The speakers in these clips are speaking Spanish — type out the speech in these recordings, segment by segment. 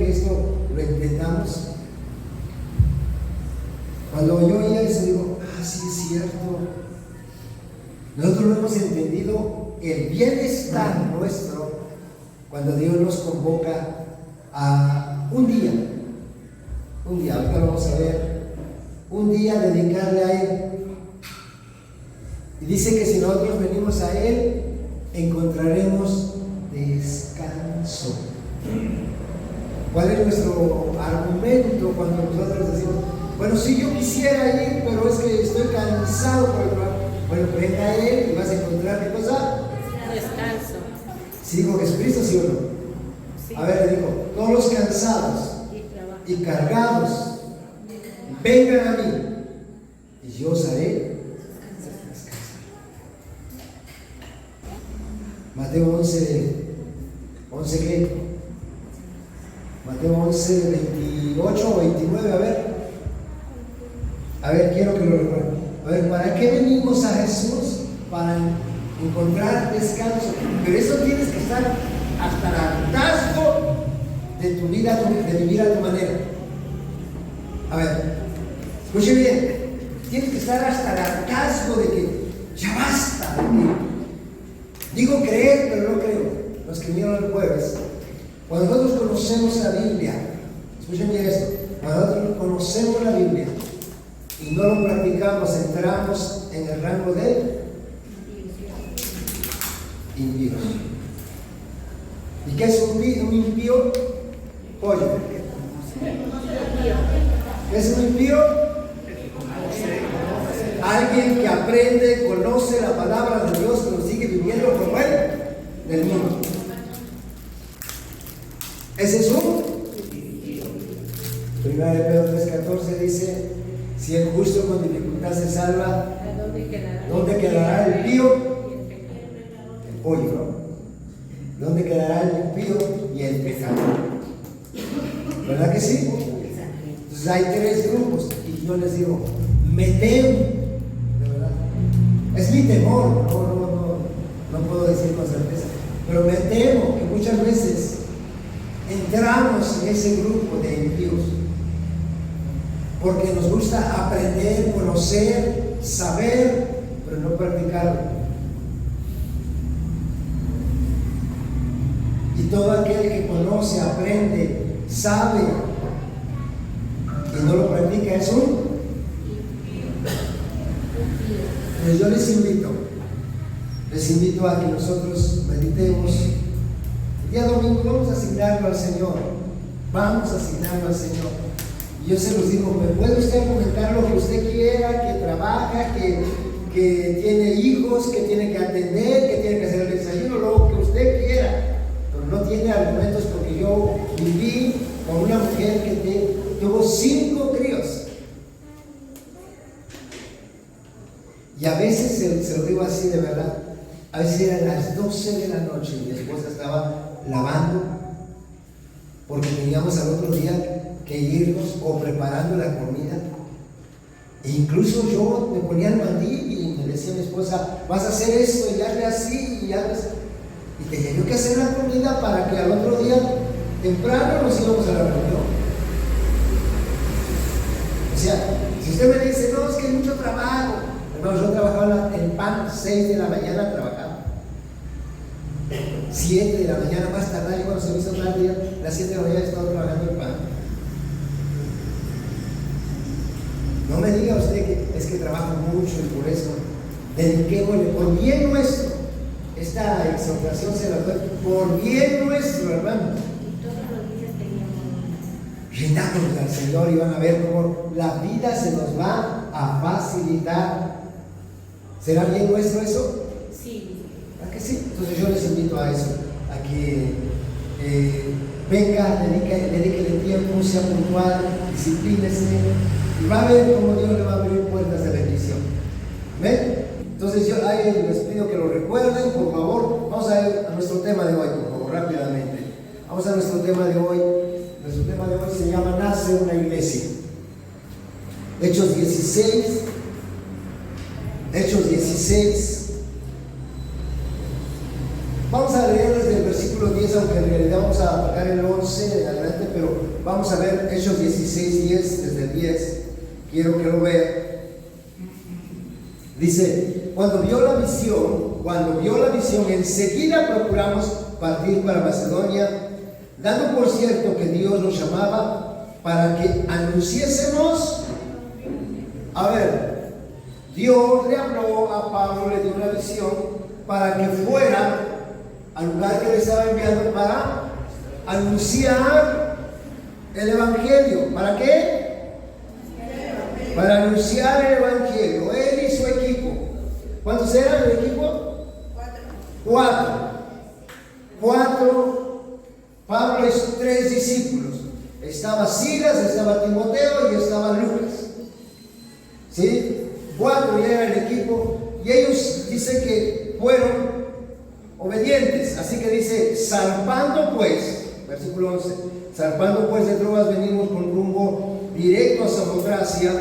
que esto lo entendamos. Cuando yo oía eso digo, sí es cierto. Nosotros no hemos entendido el bienestar nuestro cuando Dios nos convoca a un día, ahorita lo vamos a ver, un día dedicarle a Él. Y dice que si nosotros venimos a Él, encontraremos descanso. ¿Cuál es nuestro argumento cuando nosotros decimos, bueno, sí, yo quisiera ir, pero es que estoy cansado por el trabajo? Bueno, venga a Él y vas a encontrar ¿qué cosa? Descanso. ¿Sí con Jesucristo, sí o no? Sí. A ver, le digo, todos los cansados y cargados, vengan a mí y yo os haré descansar. Mateo 11, ¿qué? Mateo 11, 28 o 29, a ver, quiero que lo recuerden. A ver, ¿para qué venimos a Jesús? Para encontrar descanso. Pero eso tienes que estar hasta el hartazgo de tu vida, de vivir a tu manera. A ver, escuche bien. Tienes que estar hasta el hartazgo de que ya basta. Digo creer, pero no creo. Los que vinieron el jueves. Cuando nosotros conocemos la Biblia, escuchen bien esto. Cuando nosotros conocemos la Biblia y no lo practicamos, entramos en el rango de impíos. ¿Y qué es un impío? Oye, ¿qué es un impío? Alguien que aprende, conoce la palabra de Dios, pero sigue viviendo como él del mundo. Ese es un impío. 1 Pedro 3:14 dice: si el justo con dificultad se salva, ¿dónde quedará el impío? El pollo, ¿no? ¿Dónde quedará el impío y el pecador? ¿Verdad que sí? Entonces hay tres grupos y yo les digo, me temo, de verdad. Es mi temor, no puedo decir con certeza, pero me temo que muchas veces entramos en ese grupo de impíos porque nos gusta aprender, conocer, saber, pero no practicarlo. Y todo aquel que conoce, aprende, sabe y no lo practica es un. Pues yo les invito a que nosotros meditemos. El día domingo vamos a asignarlo al Señor. Y yo se los digo, me puede usted comentar lo que usted quiera, que trabaja, que tiene hijos, que tiene que atender, que tiene que hacer el desayuno, lo que usted quiera. Pero no tiene argumentos porque yo viví con una mujer que tuvo 5 críos. Y a veces, se lo digo así de verdad, a veces eran las 12 de la noche y mi esposa estaba lavando porque teníamos al otro día que irnos o preparando la comida. E incluso yo me ponía el mandil y me decía a mi esposa, vas a hacer esto y hazle así y hazle así. Y tenía yo que hacer la comida para que al otro día temprano nos íbamos a la reunión. O sea, si usted me dice, no, es que hay mucho trabajo. Hermanos, yo trabajaba en PAN, 6 de la mañana trabajaba. 7 de la mañana más tarde, cuando se me hizo tarde, las 7 de la mañana estaba trabajando en PAN. No me diga usted que es que trabajo mucho y por eso dediquémosle por bien nuestro. Esta exhortación se la doy por bien nuestro, hermano. Rindámonos al Señor y van a ver cómo la vida se nos va a facilitar. ¿Será bien nuestro eso? Sí. ¿Verdad que sí? Entonces yo les invito a eso, a que venga, dedíquele tiempo, sea puntual, disciplínese. Y va a ver cómo Dios le va a abrir puertas de bendición. ¿Ven? Entonces yo les pido que lo recuerden, por favor. Vamos a ir a nuestro tema de hoy, por favor, rápidamente. Vamos a nuestro tema de hoy. Nuestro tema de hoy se llama Nace una iglesia. Hechos 16. Vamos a leer desde el versículo 10, aunque en realidad vamos vamos a tocar el 11 en adelante, pero vamos a ver Hechos 16:10, desde el 10. Quiero que lo vean. Dice, cuando vio la visión, enseguida procuramos partir para Macedonia, dando por cierto que Dios nos llamaba para que anunciésemos. A ver, Dios le habló a Pablo, le dio una visión para que fuera al lugar que le estaba enviando para anunciar el Evangelio. ¿Para qué? Para anunciar el Evangelio. Él y su equipo. ¿Cuántos eran el equipo? Cuatro. Pablo y sus 3 discípulos. Estaba Silas, estaba Timoteo y estaba Lucas. ¿Sí? 4 ya era el equipo. Y ellos dicen que fueron obedientes. Así que dice, zarpando pues, versículo 11, zarpando pues de Troas venimos con rumbo directo a Samotracia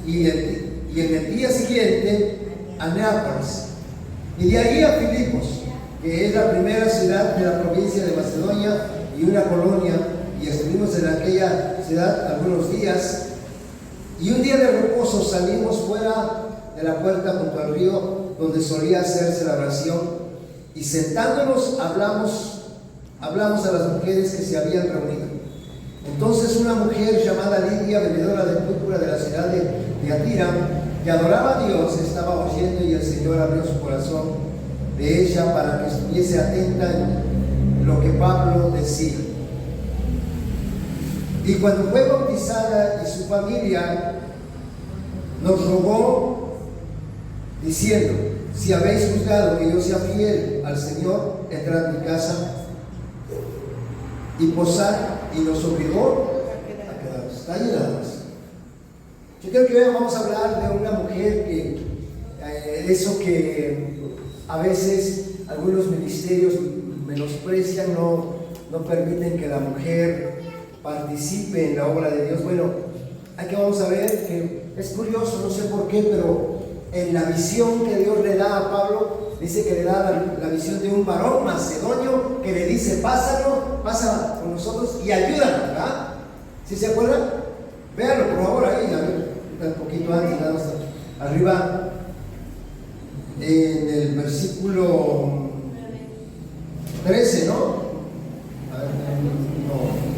y en el día siguiente a Neápolis. Y de ahí a Filipos, que es la primera ciudad de la provincia de Macedonia y una colonia, y estuvimos en aquella ciudad algunos días. Y un día de reposo salimos fuera de la puerta junto al río donde solía hacerse la oración, y sentándonos hablamos a las mujeres que se habían reunido. Entonces una mujer llamada Lidia, vendedora de púrpura de la ciudad de Tiatira, que adoraba a Dios, estaba oyendo, y el Señor abrió su corazón de ella para que estuviese atenta en lo que Pablo decía. Y cuando fue bautizada y su familia, nos rogó diciendo, si habéis juzgado que yo sea fiel al Señor, entrad en mi casa y posad, y nos obligó a quedarnos. Está ahí nada más. Yo creo que hoy vamos a hablar de una mujer que, eso que a veces algunos ministerios menosprecian, no permiten que la mujer participe en la obra de Dios. Bueno, aquí vamos a ver que es curioso, no sé por qué, pero en la visión que Dios le da a Pablo, dice que le da la visión de un varón macedonio que le dice, pasa con nosotros y ayúdanos, ¿verdad? ¿Sí se acuerdan? Véanlo por favor ahí, a ver, un poquito antes, nada más arriba, en el versículo 13, ¿no? A ver, no.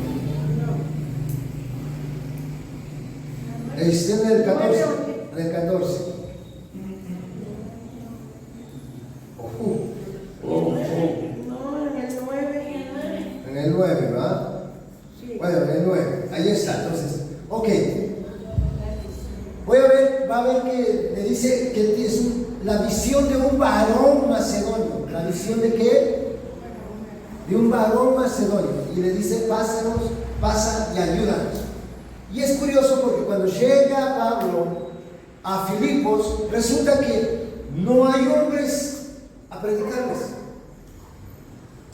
Está en el 14. En el 14. En el 9, ¿verdad? Sí. Bueno, en el 9. Ahí está, entonces. Ok. Va a ver que le dice que es la visión de un varón macedonio. ¿La visión de qué? De un varón macedonio. Y le dice, pasa y ayúdanos. Y es curioso porque cuando llega Pablo a Filipos, resulta que no hay hombres a predicarles.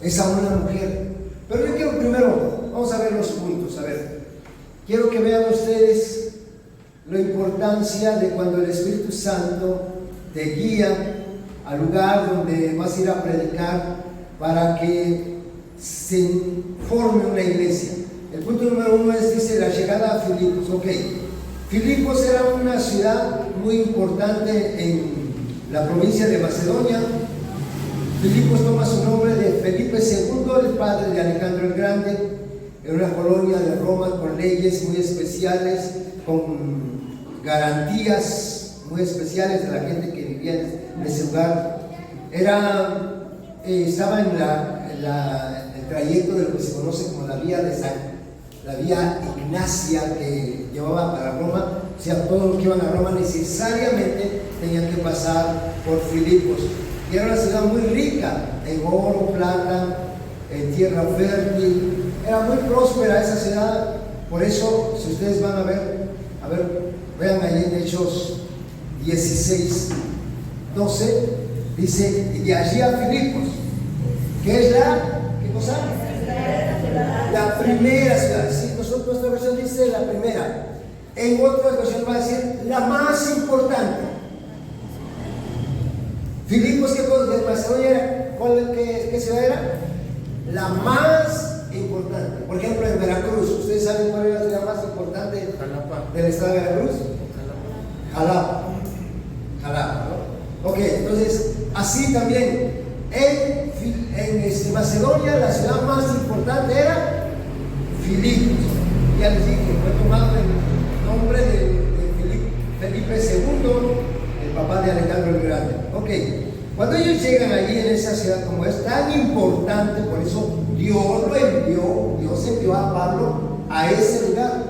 Es a una mujer. Pero yo quiero primero, vamos a ver los puntos. A ver, quiero que vean ustedes la importancia de cuando el Espíritu Santo te guía al lugar donde vas a ir a predicar para que se forme una iglesia. El punto número 1 dice la llegada a Filipos. Ok, Filipos era una ciudad muy importante en la provincia de Macedonia. Filipos toma su nombre de Felipe II, el padre de Alejandro el Grande. Era una colonia de Roma con leyes muy especiales, con garantías muy especiales de la gente que vivía en ese lugar. Estaba en el trayecto de lo que se conoce como la vía Ignacia, que llevaba para Roma. O sea, todos los que iban a Roma necesariamente tenían que pasar por Filipos. Y era una ciudad muy rica en oro, plata, en tierra fértil. Era muy próspera esa ciudad. Por eso, si ustedes van a ver, vean ahí en Hechos 16, 12, dice, y de allí a Filipos, que es ¿qué cosa? La primera ciudad. Sí, nuestra versión dice la primera. En otras versiones va a decir la más importante. Filipos, ¿qué cosa de Macedonia era? ¿Qué ciudad era? La más importante. Por ejemplo, en Veracruz, ¿ustedes saben cuál es la ciudad más importante del estado de Veracruz? Jalapa. Jalapa, ¿no? Ok, entonces, así también, en Macedonia, la ciudad más importante era Filipos. Ya les dije, fue tomado el nombre de Felipe II, el papá de Alejandro el Grande. Ok, cuando ellos llegan allí en esa ciudad, como es tan importante, por eso Dios envió a Pablo a ese lugar.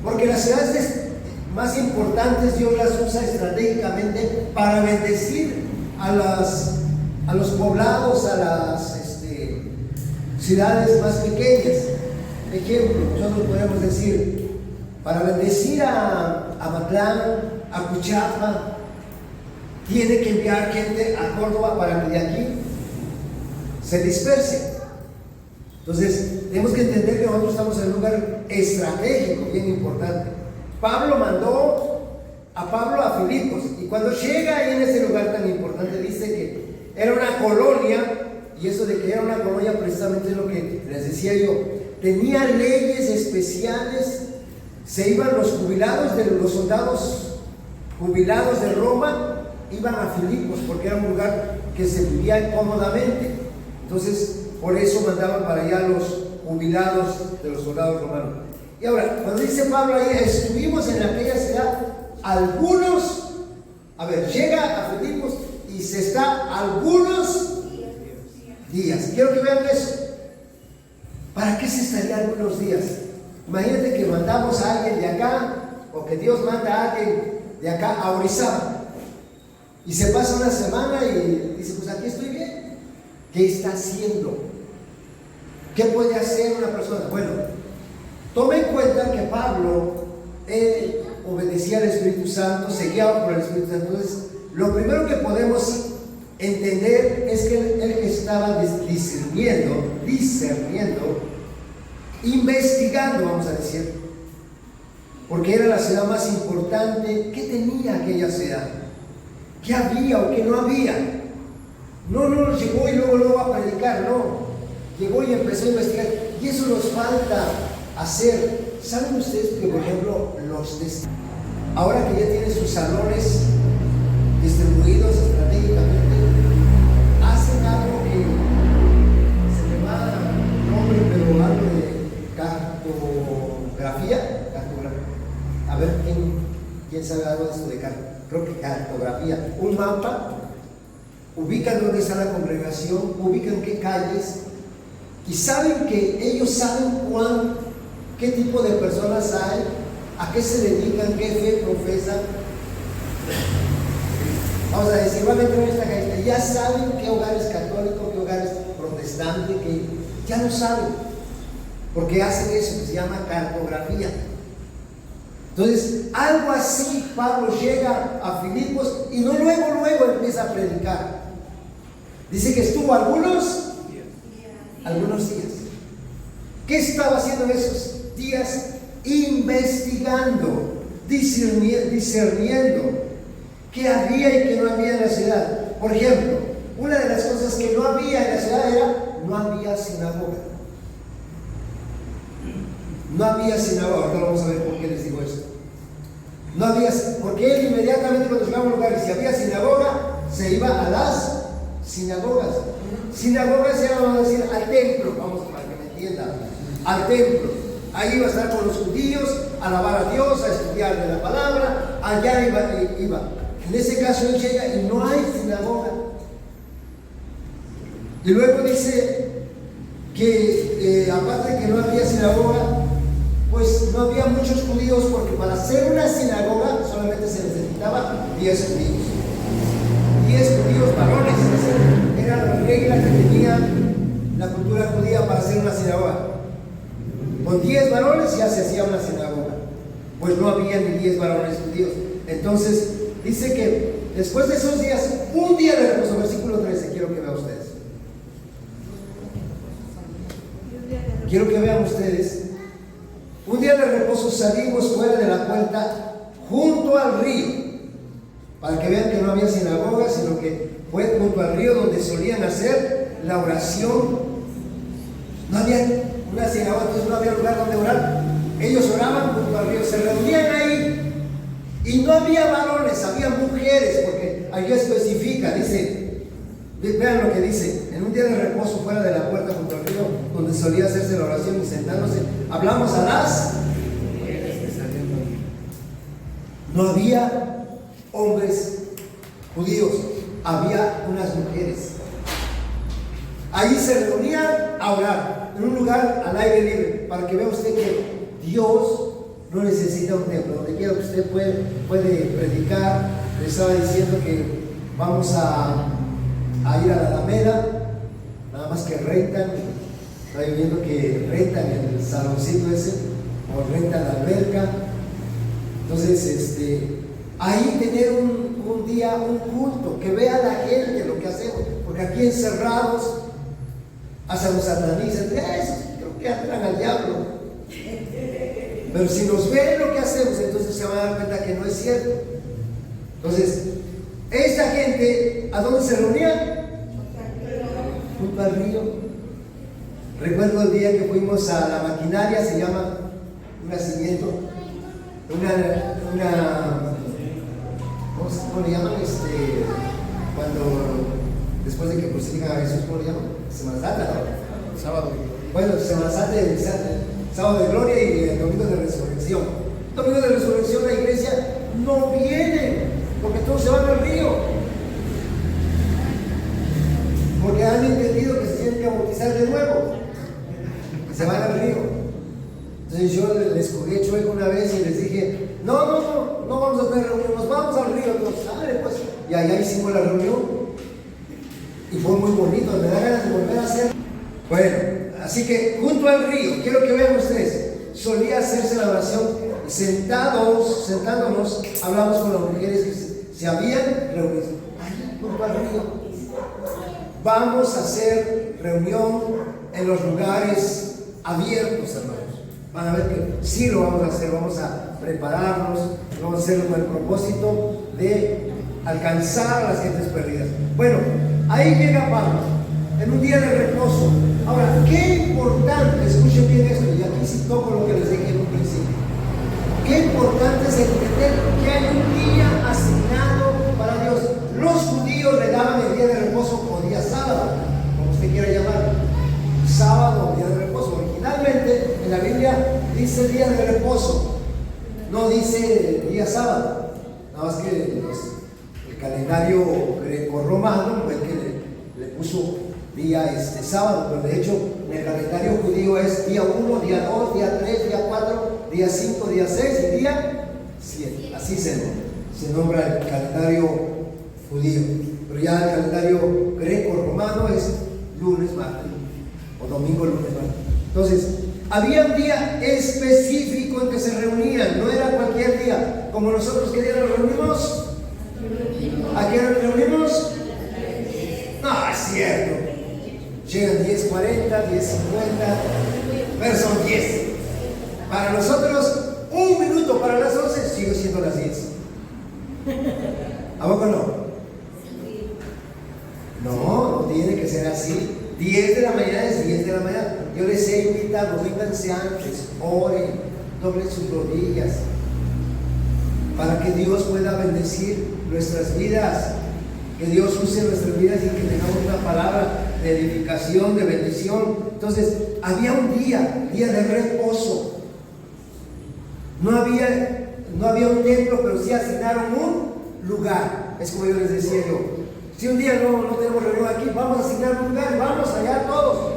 Porque las ciudades más importantes Dios las usa estratégicamente para bendecir a los poblados, a las ciudades más pequeñas. Ejemplo, nosotros podemos decir, para bendecir a Amatlán, a Cuchapa, tiene que enviar gente a Córdoba para que de aquí se disperse. Entonces, tenemos que entender que nosotros estamos en un lugar estratégico, bien importante. Pablo mandó a Pablo a Filipos, y cuando llega ahí en ese lugar tan importante, dice que era una colonia, y eso de que era una colonia precisamente es lo que les decía yo, tenía leyes especiales. Se iban los jubilados, los soldados jubilados de Roma, iban a Filipos, porque era un lugar que se vivía cómodamente. Entonces, por eso mandaban para allá los jubilados de los soldados romanos. Y ahora, cuando dice Pablo ahí, estuvimos en aquella ciudad algunos, llega a Filipos y se está algunos días. Quiero que vean eso. ¿Para qué se estaría algunos días? Imagínate que mandamos a alguien de acá, o que Dios manda a alguien de acá a Orizaba, y se pasa una semana y dice, pues aquí estoy bien. ¿Qué está haciendo? ¿Qué puede hacer una persona? Bueno, tome en cuenta que Pablo, él obedecía al Espíritu Santo, se guiaba por el Espíritu Santo. Entonces, lo primero que podemos entender es que él estaba discerniendo, investigando, vamos a decir, porque era la ciudad más importante. ¿Qué tenía aquella ciudad? ¿Qué había o qué no había? No llegó y luego va a predicar, no. Llegó y empezó a investigar, y eso nos falta hacer. ¿Saben ustedes que, por ejemplo, ahora que ya tienen sus salones distribuidos estratégicamente, hacen algo que se me va el nombre, pero algo de cartografía. A ver, ¿quién sabe algo de esto de creo que cartografía? Un mapa, ubican dónde está la congregación, ubican qué calles, y saben que ellos saben qué tipo de personas hay, a qué se dedican, qué fe profesan. Vamos a decir, van a entrar en esta calle, ya saben qué hogar es católico, qué hogar es protestante, que ya lo saben, porque hacen eso que se llama cartografía. Entonces, algo así, Pablo llega a Filipos y no luego empieza a predicar. Dice que estuvo algunos días. ¿Qué estaba haciendo en esos días? Investigando, discerniendo qué había y qué no había en la ciudad. Por ejemplo, una de las cosas que no había en la ciudad era, no había sinagoga. No había sinagoga. Ahora vamos a ver por qué les digo esto. No había, porque él inmediatamente cuando llegaba a un lugar y si había sinagoga, se iba a las sinagogas. Sinagogas era, vamos a decir, al templo, vamos para que me entiendan, al templo. Ahí iba a estar con los judíos, a alabar a Dios, a estudiar de la palabra, allá iba. En ese caso él llega y no hay sinagoga. Y luego dice que aparte de que no había sinagoga, pues no había muchos judíos, porque para hacer una sinagoga solamente se necesitaba 10 judíos. 10 judíos varones. Esa era la regla que tenía la cultura judía para hacer una sinagoga. Con 10 varones ya se hacía una sinagoga. Pues no había ni 10 varones judíos. Entonces, dice que después de esos días, un día de reposo, versículo 13, quiero que vean ustedes. Quiero que vean ustedes. Un día de reposo salimos fuera de la puerta junto al río, para que vean que no había sinagoga, sino que fue junto al río donde solían hacer la oración No había una sinagoga, entonces no había lugar donde orar. Ellos oraban junto al río, se reunían ahí. Y no había varones, había mujeres, porque allí especifica, dice, vean lo que dice: en un día de reposo fuera de la puerta junto al río, donde solía hacerse la oración y sentándose, hablamos a las mujeres que salían. No había hombres judíos, había unas mujeres. Ahí se reunían a orar, en un lugar al aire libre, para que vea usted que Dios no necesita un templo. Donde quiera que usted puede predicar. Le estaba diciendo que vamos a ir a la Alameda, nada más que rentan. Estaba viendo que rentan el saloncito ese, o rentan la alberca. Entonces, ahí tener un día, un culto, que vea la gente lo que hacemos, porque aquí encerrados hasta nos satanizan. Eso creo que atraen al diablo. Pero si nos ven lo que hacemos, entonces se van a dar cuenta que no es cierto. Entonces, esta gente, ¿a dónde se reunía? Junto al río. Recuerdo el día que fuimos a la maquinaria, se llama un nacimiento, ¿cómo le llaman? Cuando, después de que crucifican a Jesús, ¿cómo le llaman? Semana Santa, ¿no? Sábado. Bueno, Semana Santa, Sábado de Gloria y el Domingo de Resurrección. Domingo de Resurrección la iglesia no viene, porque todos se van al río. Porque han entendido que se tienen que bautizar de nuevo. Se van al río. Entonces yo les jugué chueco una vez y les dije: no vamos a tener reunión, nos vamos al río. Entonces, pues. Y allá hicimos la reunión. Y fue muy bonito, me da ganas de volver a hacer. Bueno, así que junto al río, quiero que vean ustedes, solía hacerse la oración sentándonos, hablamos con las mujeres que se habían reunido. Ahí, junto al río. Vamos a hacer reunión en los lugares abiertos, hermanos. Van a ver que sí lo vamos a hacer, vamos a prepararnos, vamos a hacerlo con el propósito de alcanzar a las gentes perdidas. Bueno, ahí llega Pablo, en un día de reposo. Ahora, qué importante, escuchen bien esto, y aquí sí toco lo que les dije en un principio. Qué importante es entender que hay un día asignado para Dios. Los judíos le daban el día de reposo o día sábado, como usted quiera llamarlo, sábado o día de reposo. Originalmente en la Biblia dice día de reposo, no dice día sábado. Nada más que el calendario greco-romano fue el que le puso día sábado, pero de hecho en el calendario judío es día 1, día 2, día 3, día 4, día 5, día 6 y día 7. Así se nombra el calendario judío. Pero ya el calendario greco-romano es lunes, martes, o domingo, lunes, martes. Entonces, había un día específico en que se reunían, no era cualquier día, como nosotros. ¿Qué día nos reunimos? ¿A qué hora nos reunimos? No, es cierto. Llegan 10:40, 10:50, pero son 10. Para nosotros, un minuto para las 11 sigue siendo las 10. ¿A poco no? No tiene que ser así. 10 de la mañana es 10 de la mañana. Yo les he invitado, vénganse antes, oren, doblen sus rodillas, para que Dios pueda bendecir nuestras vidas, que Dios use nuestras vidas y que tengamos una palabra de edificación, de bendición. Entonces, había un día de reposo. No había un templo, pero sí asignaron un lugar. Es como yo les decía yo: si un día no tenemos reunión aquí, vamos a asignar un lugar, vamos allá todos.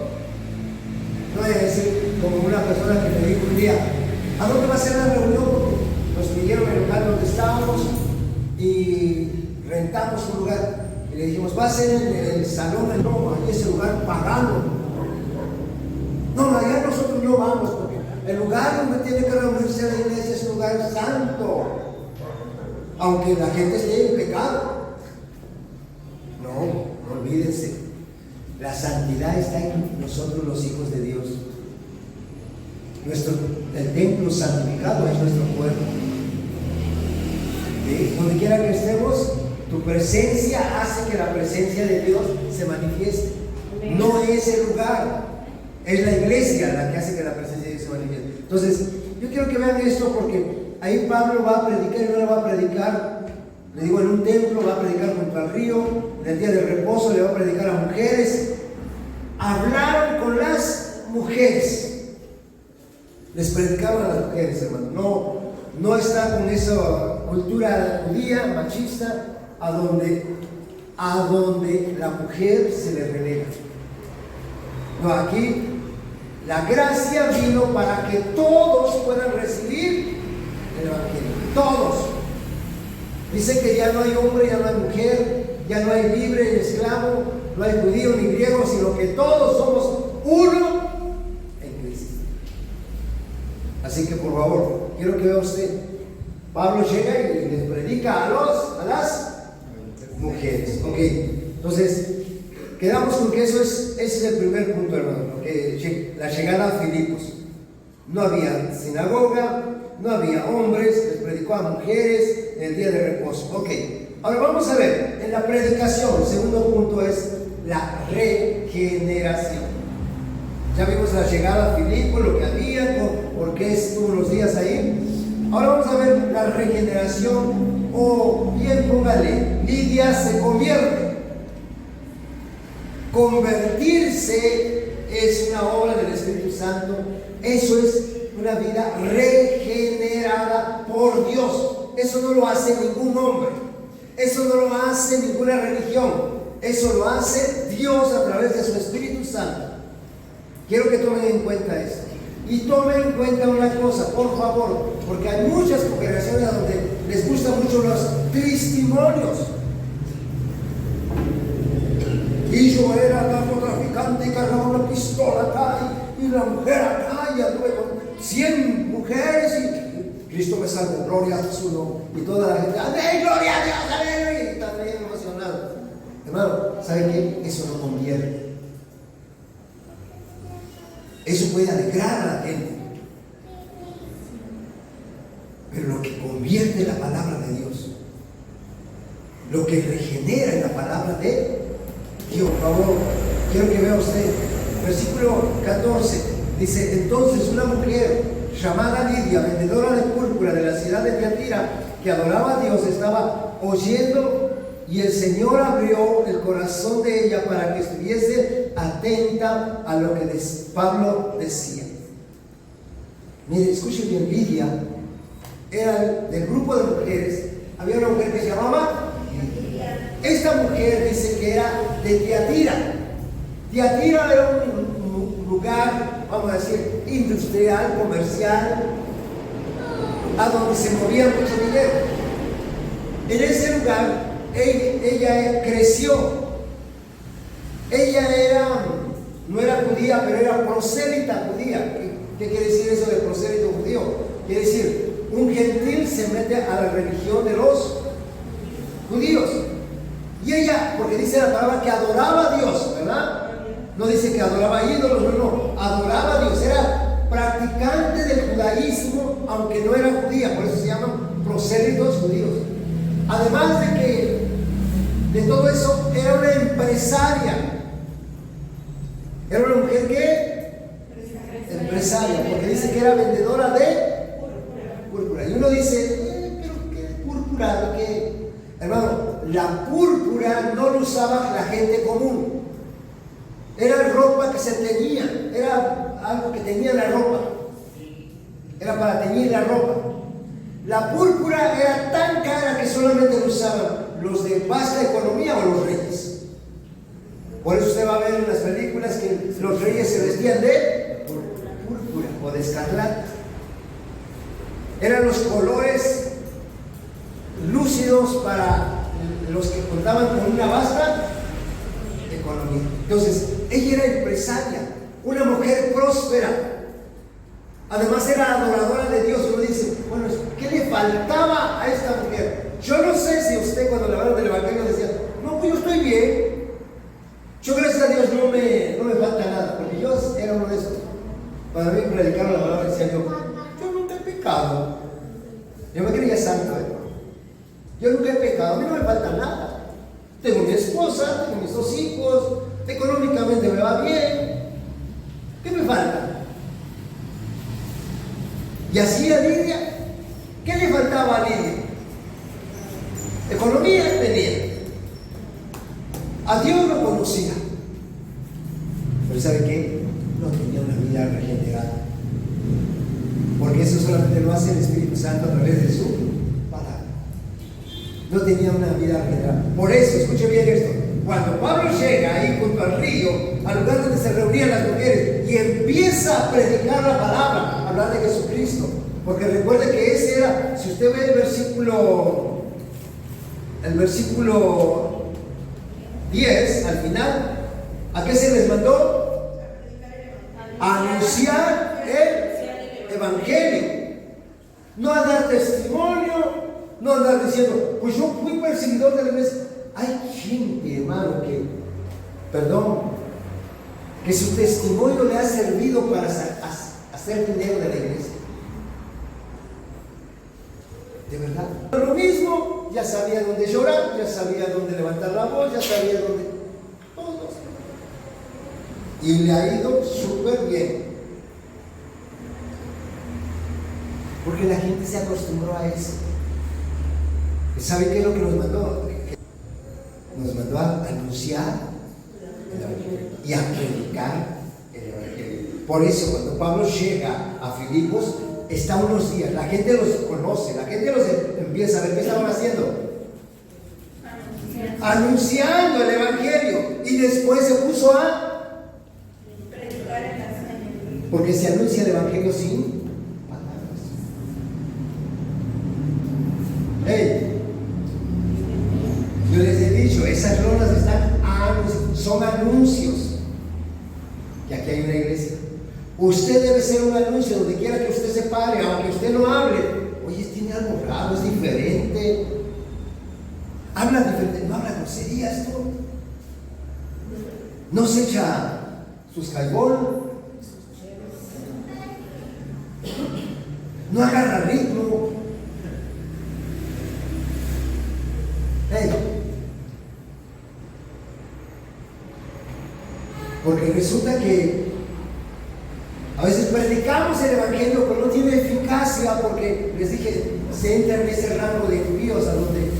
No es decir, como una persona que me dijo un día: ¿a dónde va a ser la reunión? Nos pidieron el lugar donde estábamos y rentamos un lugar. Y le dijimos: va a ser en el salón, no, en ese lugar pagando. No, allá nosotros no vamos, porque el lugar donde tiene que reunirse la iglesia es un lugar santo, aunque la gente esté en pecado. No olvídense, la santidad está en nosotros, los hijos de Dios. El templo santificado es nuestro cuerpo. ¿Sí? Donde quiera que estemos, tu presencia hace que la presencia de Dios se manifieste. No es el lugar. Es la iglesia la que hace que la presencia de Dios se manifieste. Entonces, yo quiero que vean esto porque ahí Pablo va a predicar y no le va a predicar, le digo, en un templo, va a predicar junto al río, en el día de reposo le va a predicar a mujeres. Hablaron con las mujeres. Les predicaban a las mujeres, hermano. No está con esa cultura judía, machista, a donde la mujer se le relega. No, aquí la gracia vino para que todos puedan recibir el evangelio. Todos. Dice que ya no hay hombre, ya no hay mujer, ya no hay libre ni esclavo, no hay judío ni griego, sino que todos somos uno en Cristo. Así que por favor, quiero que vea usted, Pablo llega y les predica a las mujeres. Ok, entonces quedamos con que ese es el primer punto, hermano, porque la llegada a Filipos. No había sinagoga, no había hombres, les predicó a mujeres en el día de reposo. Ok, ahora vamos a ver, en la predicación, el segundo punto es la regeneración. Ya vimos la llegada a Filipos, lo que había, por qué estuvo unos días ahí. Ahora vamos a ver la regeneración, o bien póngale, Lidia se convierte. Convertirse es una obra del Espíritu Santo. Eso es una vida regenerada por Dios. Eso no lo hace ningún hombre. Eso no lo hace ninguna religión. Eso lo hace Dios a través de su Espíritu Santo. Quiero que tomen en cuenta esto. Y tomen en cuenta una cosa, por favor, porque hay muchas congregaciones donde les gustan mucho los testimonios. Y yo era narcotraficante y cargaba una pistola acá, y la mujer acá, y anduve con 100 mujeres, y Cristo me salvó, gloria a su nombre. Y toda la gente, ¡amén, gloria a Dios, aleluya! Y también emocionado. Hermano, ¿saben qué? Eso no convierte. Eso puede alegrar a la gente. Pero lo que convierte es la palabra de Dios. Lo que regenera es la palabra de Dios. Por favor, quiero que vea usted. Versículo 14. Dice, entonces una mujer llamada Lidia, vendedora de púrpura de la ciudad de Tiatira, que adoraba a Dios, estaba oyendo, y el Señor abrió el corazón de ella para que estuviese atenta a lo que Pablo decía. Mire, escuchen bien, Lidia era del grupo de mujeres. Había una mujer que se llamaba Lidia. Esta mujer dice que era de Tiatira. Tiatira era un lugar, vamos a decir, industrial, comercial, a donde se movía mucho dinero. En ese lugar ella creció. Ella no era judía, pero era prosélita judía. ¿Qué quiere decir eso de prosélito judío? Quiere decir, un gentil se mete a la religión de los judíos. Y ella, porque dice la palabra que adoraba a Dios, ¿verdad? No dice que adoraba ídolos, no, adoraba a Dios. Era practicante del judaísmo, aunque no era judía, por eso se llaman prosélitos judíos. Además de todo eso, era una empresaria. Era una mujer que empresaria, porque dice que era vendedora de púrpura. Y uno dice, pero qué púrpura, ¿qué? Hermano, la púrpura no lo usaba la gente común. Era ropa que se teñía, era algo que tenía en la ropa. Era para teñir la ropa. La púrpura era tan cara que solamente lo usaban los de vasta economía o los reyes. Por eso usted va a ver en las películas que los reyes se vestían de púrpura o de escarlata. Eran los colores lúcidos para los que contaban con una vasta economía. Entonces, ella era empresaria, una mujer próspera. Además era adoradora de Dios. Uno dice, bueno, ¿qué le faltaba a esta mujer? Yo no sé si usted cuando le hablaron del evangelio decía, no, pues yo estoy bien. Yo gracias a Dios no me falta nada, porque yo era uno de esos. Para mí predicar la palabra decía yo nunca he pecado. Yo me creía santo, hermano. Yo nunca he pecado, a mí no me falta nada. Tengo mi esposa, tengo mis 2 hijos, económicamente me va bien. ¿Qué me falta? Y así a Lidia, ¿qué le faltaba a Lidia? Economía tenía. A Dios lo conocía. Pero ¿sabe qué? No tenía una vida regenerada. Porque eso solamente lo hace el Espíritu Santo a través de su palabra. No tenía una vida regenerada. Por eso, escuche bien esto. Cuando Pablo llega ahí junto al río, al lugar donde se reunían las mujeres, y empieza a predicar la palabra, hablar de Jesucristo. Porque recuerde que ese era, si usted ve el versículo 10, al final, ¿a qué se les mandó? A anunciar el Evangelio. No a dar testimonio, no a andar diciendo, pues yo fui perseguidor de la iglesia. Hay gente, hermano, que su testimonio le ha servido para hacer dinero de la iglesia. De verdad. Pero lo mismo, ya sabía dónde llorar, ya sabía dónde levantar la voz, ya sabía dónde. Todo. Y le ha ido súper bien. Porque la gente se acostumbró a eso. ¿Sabe qué es lo que nos mandó? Nos mandó a anunciar el Evangelio y a predicar el Evangelio. Por eso, cuando Pablo llega a Filipos, está unos días, la gente los conoce, la gente los empieza a ver. ¿Qué estaban haciendo? Anunciando el Evangelio. Y después se puso a predicar en las calles. Porque se anuncia el Evangelio sin palabras. Hey, yo les he dicho, esas lonas son anuncios que aquí hay una iglesia. Usted debe ser un anuncio donde quiera que usted se pare, aunque usted no hable. Oye, tiene algo raro, es diferente. Habla diferente, no habla groserías, no se echa sus caibol, no agarra ritmo. Hey. Porque resulta que a veces predicamos el Evangelio, pero no tiene eficacia, porque les dije, se entra en ese rango de impíos a donde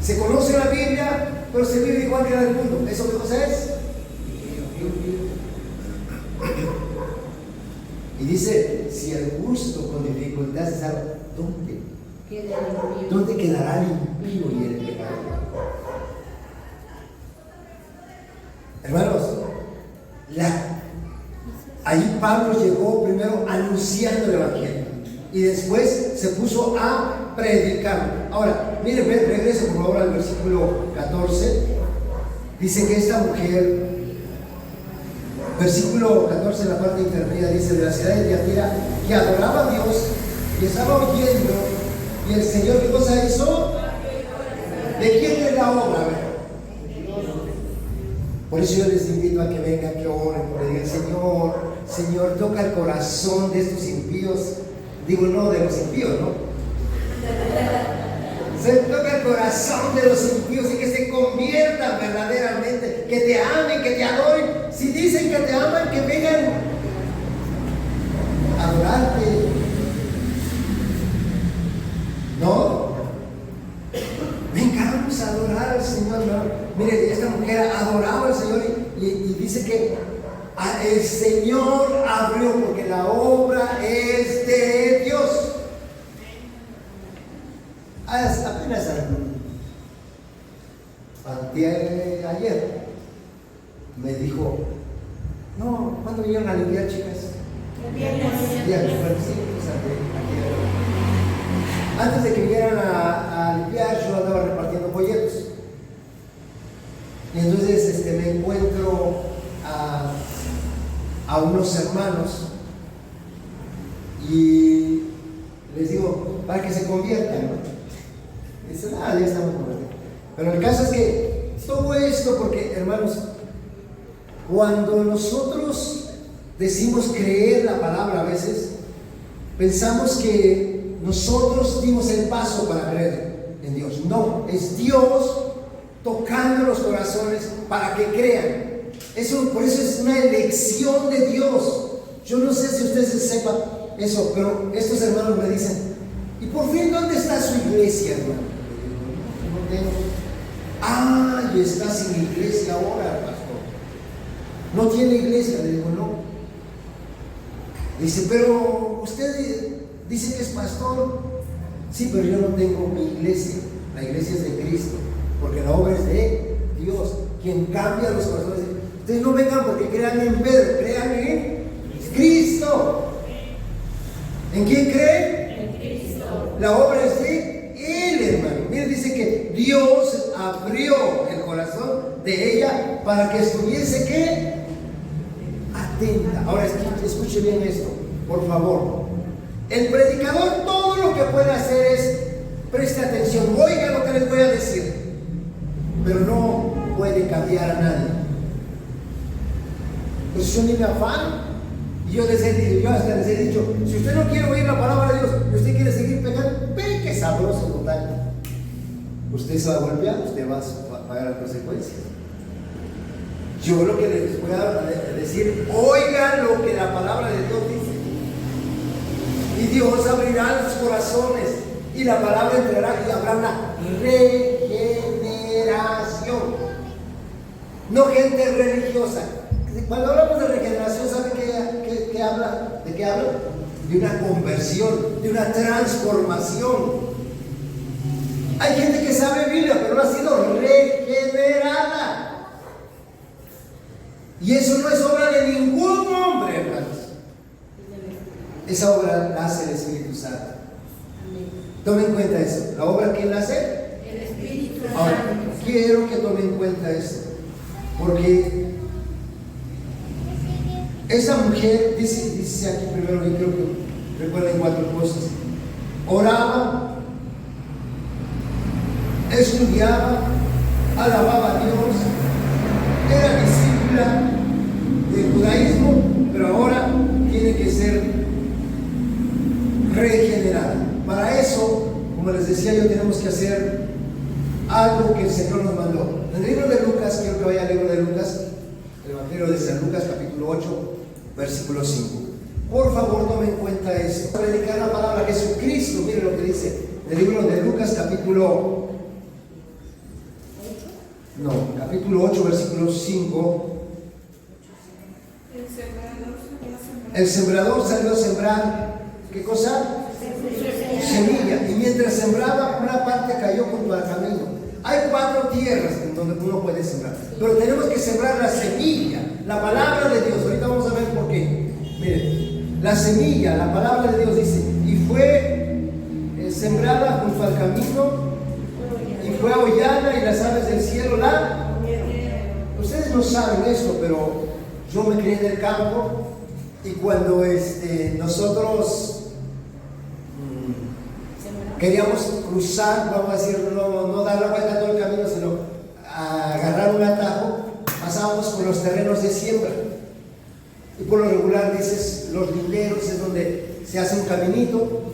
se conoce la Biblia, pero se vive igual que en el mundo. ¿Eso qué cosa es? Y dice, si el justo con dificultad se salva, ¿dónde quedará el impío y el pecador? Hermanos, ahí Pablo llegó primero anunciando el Evangelio y después se puso a predicar. Ahora, miren, regreso por favor al versículo 14. Dice que esta mujer, versículo 14, en la parte intermedia, dice: de la ciudad de Tiatira, que adoraba a Dios y estaba oyendo, y el Señor, ¿qué cosa hizo? ¿De quién es la obra? Por eso yo les invito a que vengan, que oren, que digan: Señor, toca el corazón de estos impíos. Digo, no de los impíos, ¿no? Se toca el corazón de los impíos y que se conviertan verdaderamente, que te amen, que te adoren. Si dicen que te aman, que vengan a adorarte. ¿No? Vengamos a adorar al Señor, ¿no? Mire, esta mujer adoraba al Señor y dice que el Señor abrió, porque la obra es de Dios. Apenas ayer me dijo: no, ¿cuándo vinieron a limpiar, chicas? Viernes. Antes de que vinieran a limpiar, yo andaba repartiendo folletos. Y entonces me encuentro a unos hermanos y les digo: para que se conviertan, ¿no? Y dicen: ya estamos convertidos. Pero el caso es que todo esto, porque, hermanos, cuando nosotros decimos creer la palabra, a veces pensamos que nosotros dimos el paso para creer en Dios. No, es Dios tocando los corazones para que crean. Por eso es una elección de Dios. Yo no sé si ustedes sepan eso, pero estos hermanos me dicen, ¿y por fin dónde está su iglesia, hermano? No tengo. Ah, y está sin iglesia ahora, pastor. No tiene iglesia. Le digo, no. Dice, pero usted dice que es pastor. Sí, pero yo no tengo mi iglesia. La iglesia es de Cristo, porque la obra es de Dios, quien cambia los corazones. Ustedes no vengan porque crean en Pedro, crean en Cristo. ¿En quién creen? En Cristo. La obra es de Él, hermano. Mire, dice que Dios abrió el corazón de ella para que estuviese, ¿qué? Atenta. Ahora escuche bien esto, por favor. El predicador todo lo que puede hacer es, preste atención, oiga lo que les voy a decir, pero no puede cambiar a nadie. Pues yo ni me afano. Y yo hasta les he dicho, si usted no quiere oír la palabra de Dios y usted quiere seguir pecando, peque sabroso total. Usted se va a golpear, usted va a pagar las consecuencias. Yo lo que les voy a decir, oigan lo que la palabra de Dios dice. Y Dios abrirá los corazones y la palabra entrará y habrá una regeneración. No gente religiosa. Cuando hablamos de regeneración, ¿sabe qué habla? ¿De qué habla? De una conversión, de una transformación. Hay gente que sabe Biblia, pero no ha sido regenerada. Y eso no es obra de ningún hombre, hermanos. Esa obra la hace el Espíritu Santo. Tomen en cuenta eso. ¿La obra quién la hace? El Espíritu Santo. Ahora, quiero que tomen en cuenta esto, porque esa mujer, dice aquí primero, y creo que recuerden 4 cosas. Oraba, estudiaba, alababa a Dios, era discípula del judaísmo, pero ahora tiene que ser regenerada. Para eso, como les decía yo, tenemos que hacer algo que el Señor nos mandó. En el libro de Lucas, quiero que vaya al libro de Lucas, el Evangelio de San Lucas, capítulo 8, versículo 5. Por favor, tomen en cuenta esto. Predicar la palabra de Jesucristo. Miren lo que dice el libro de Lucas, capítulo 8, versículo 5. El sembrador salió a sembrar, ¿qué cosa? Semilla. Y mientras sembraba, una parte cayó junto al camino. Hay 4 tierras en donde uno puede sembrar, pero tenemos que sembrar la semilla, la palabra de Dios. Ahorita vamos a ver por qué. Miren, la semilla, la palabra de Dios dice, y fue sembrada junto al camino, y fue aullada, y las aves del cielo la... Ustedes no saben esto, pero yo me crié en el campo, y cuando nosotros queríamos cruzar, vamos a decir, no dar la vuelta a todo el camino, sino agarrar un atajo, pasábamos por los terrenos de siembra. Y por lo regular, dices, los linderos es donde se hace un caminito.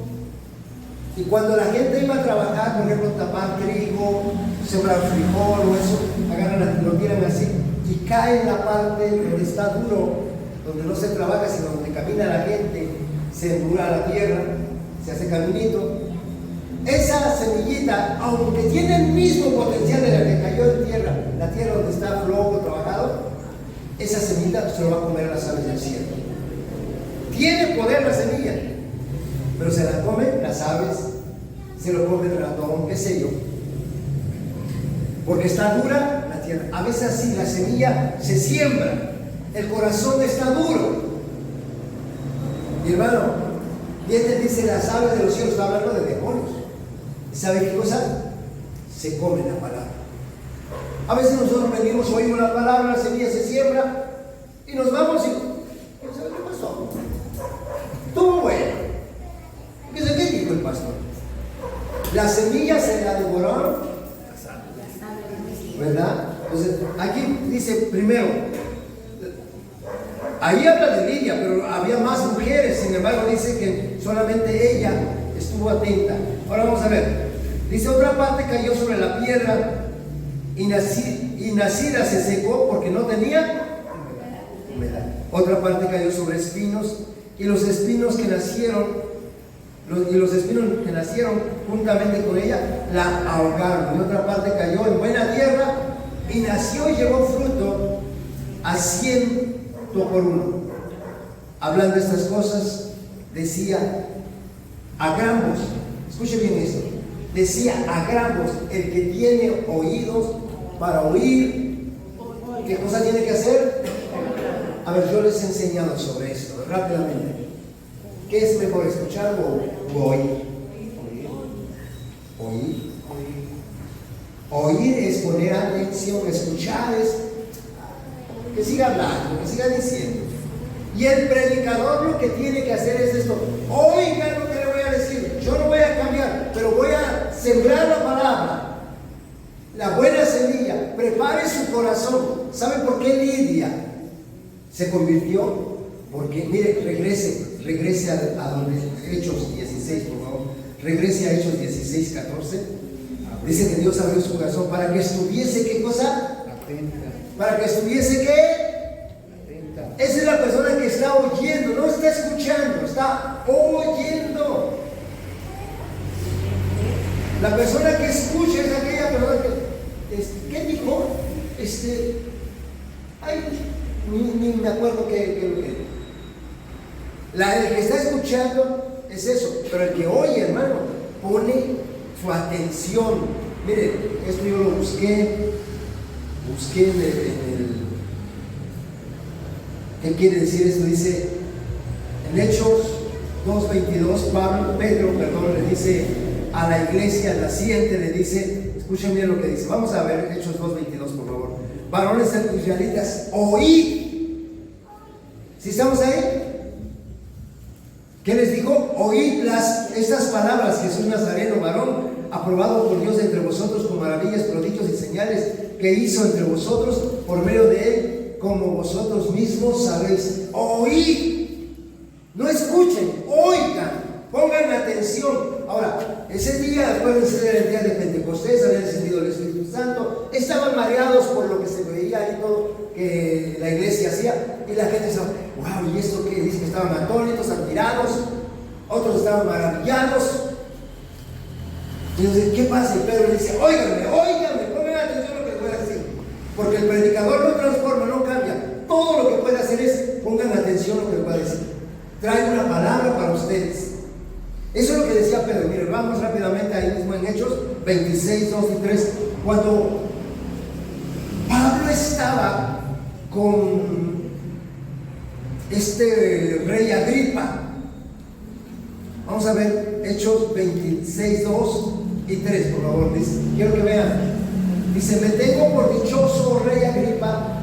Y cuando la gente iba a trabajar, por ejemplo, tapar trigo, sembrar frijol o eso, agarran, lo tiran así, y cae en la parte donde está duro, donde no se trabaja, sino donde camina la gente, se endura la tierra, se hace caminito. Esa semillita, aunque tiene el mismo potencial de la que cayó en tierra, la tierra donde está flojo, trabajado, esa semillita se lo va a comer a las aves del cielo. Tiene poder la semilla, pero se la comen las aves, se lo come el ratón, qué sé yo. Porque está dura la tierra. A veces así la semilla se siembra, el corazón está duro. Mi hermano, y dice las aves de los cielos, está hablando de demonios. ¿Sabe qué cosa? Se come la palabra. A veces nosotros venimos, oímos la palabra, la semilla se siembra y nos vamos y ¿quién sabe qué pasó? Estuvo bueno. ¿Qué dijo el pastor? La semilla se la devoraron, ¿verdad? Entonces, aquí dice primero, ahí habla de Lidia, pero había más mujeres, sin embargo dice que solamente ella estuvo atenta. Ahora vamos a ver, dice otra parte cayó sobre la piedra y nacida se secó porque no tenía humedad. Otra parte cayó sobre espinos, y los espinos que nacieron juntamente con ella la ahogaron. Y otra parte cayó en buena tierra y nació y llevó fruto a 100 por uno. Hablando de estas cosas, decía a gran voz, escuche bien esto, decía a gran voz: el que tiene oídos para oír, ¿qué cosa tiene que hacer? A ver, yo les he enseñado sobre esto rápidamente. ¿Qué es mejor, escuchar o oír? Oír. Oír es poner atención, escuchar es que siga hablando, que siga diciendo. Y el predicador lo que tiene que hacer es esto: oigan lo que le voy a decir, yo no voy a cambiar, pero voy a sembrar la palabra, la buena semilla. Prepare su corazón. ¿Sabe por qué Lidia se convirtió? Porque, mire, regrese a donde Hechos 16, por favor. Regrese a Hechos 16, 14. Dice que Dios abrió su corazón para que estuviese, ¿qué cosa? Atenta. Para que estuviese, ¿qué? Atenta. Esa es la persona que está oyendo, no está escuchando, está oyendo. La persona que escucha es aquella persona que, ¿qué dijo? Ay, ni me acuerdo qué. El que está escuchando es eso, pero el que oye, hermano, pone su atención. Mire, esto yo lo busqué en el ¿qué quiere decir esto? Dice en Hechos 2:22, Pedro, le dice a la iglesia naciente, le dice, escuchen bien lo que dice. Vamos a ver Hechos 2:22, por favor. Varones israelitas, oíd. ¿Sí estamos ahí? ¿Qué les dijo? Oíd estas palabras: Jesús Nazareno, varón aprobado por Dios entre vosotros, con maravillas, prodigios y señales que hizo entre vosotros por medio de él, como vosotros mismos sabéis. Oíd, no escuchen, oigan, pongan atención. Ahora, ese día, después de ser el día de Pentecostés, había descendido el Espíritu Santo, estaban mareados por lo que se veía y todo que la iglesia hacía, y la gente decía: wow, ¿y esto qué? Dice que estaban atónitos, admirados, otros estaban maravillados. Y entonces, ¿qué pasa? Y Pedro le dice: óiganme, pongan atención a lo que les voy a decir, porque el predicador no transforma, no cambia. Todo lo que puede hacer es: pongan atención a lo que les voy a decir. Trae una palabra para ustedes. Eso es lo que decía Pedro. Miren, vamos rápidamente ahí mismo en Hechos 26, 2 y 3. Cuando Pablo estaba con rey Agripa, vamos a ver Hechos 26, 2 y 3, por favor. Dice, quiero que vean. Dice: me tengo por dichoso, rey Agripa,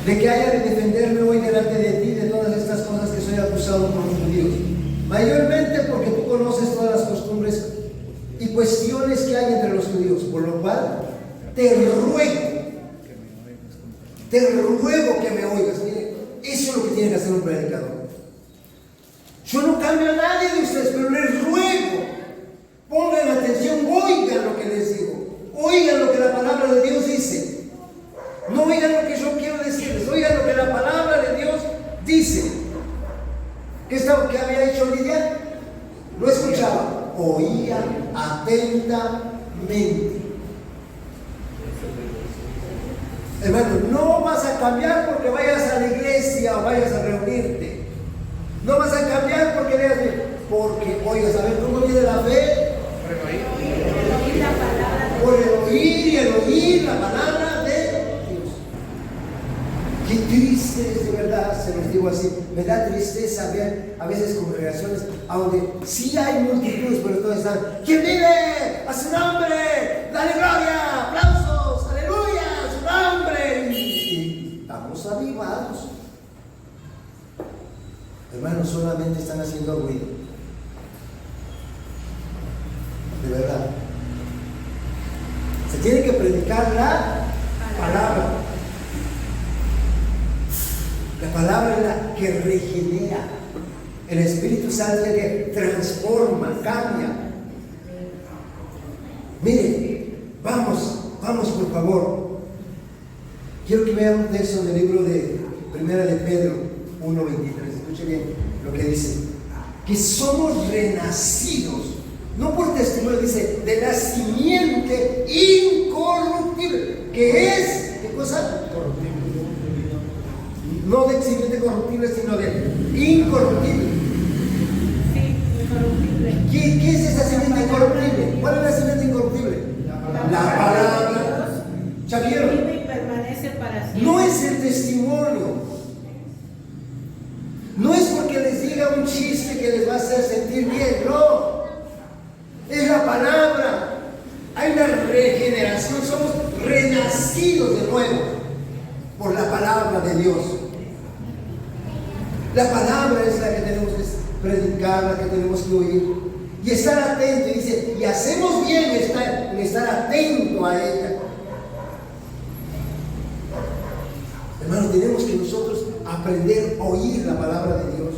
de que haya de defenderme hoy delante de ti de todas estas cosas que soy acusado por los judíos, mayormente porque tú conoces todas las costumbres y cuestiones que hay entre los judíos, por lo cual te ruego que me oigas. Mire, eso es lo que tiene que hacer un predicador. Yo no cambio a nadie de ustedes, pero les ruego, pongan atención, oigan lo que les digo, oigan lo que la palabra de Dios dice. No oigan lo que yo quiero decirles, oigan lo que la palabra de Dios dice. ¿Qué había hecho Lidia? No escuchaba, oía atentamente. Hermano, no vas a cambiar porque vayas a la iglesia o vayas a reunirte. No vas a cambiar porque leas bien. Porque, oigas, a ver, ¿cómo viene la fe? Por el oír y el oír la palabra de Dios. Qué triste es, de verdad, se los digo así. Me da tristeza ver a veces congregaciones a donde sí hay multitudes, pero todos están: ¿quién vive? ¡A su nombre! ¡Dale gloria! ¡Aplausos! ¡Aleluya! ¡A su nombre! Y estamos avivados. Hermanos, solamente están haciendo ruido. De verdad. Se tiene que predicar la palabra. La palabra es la que regenera. El Espíritu Santo es el que transforma, cambia. Mire, vamos por favor. Quiero que vean un texto del libro de Primera de Pedro 1:23. Escuche bien lo que dice. Que somos renacidos, no por testimonio, dice, de la simiente incorruptible, que es, ¿qué cosa? Corruptible. No de simiente corruptible, sino de incorruptible. Sí, incorruptible. ¿Qué es esa simiente incorruptible? ¿Cuál es la simiente incorruptible? La palabra. ¿Ya vieron? Vive y permanece para siempre. No es el testimonio. No es porque les diga un chiste que les va a hacer sentir bien, no. Es la palabra. Hay una regeneración, somos renacidos de nuevo por la palabra de Dios. La palabra es la que tenemos que predicar, la que tenemos que oír y estar atento. Y dice, y hacemos bien en estar atento a ella. Hermanos, tenemos que nosotros aprender a oír la palabra de Dios.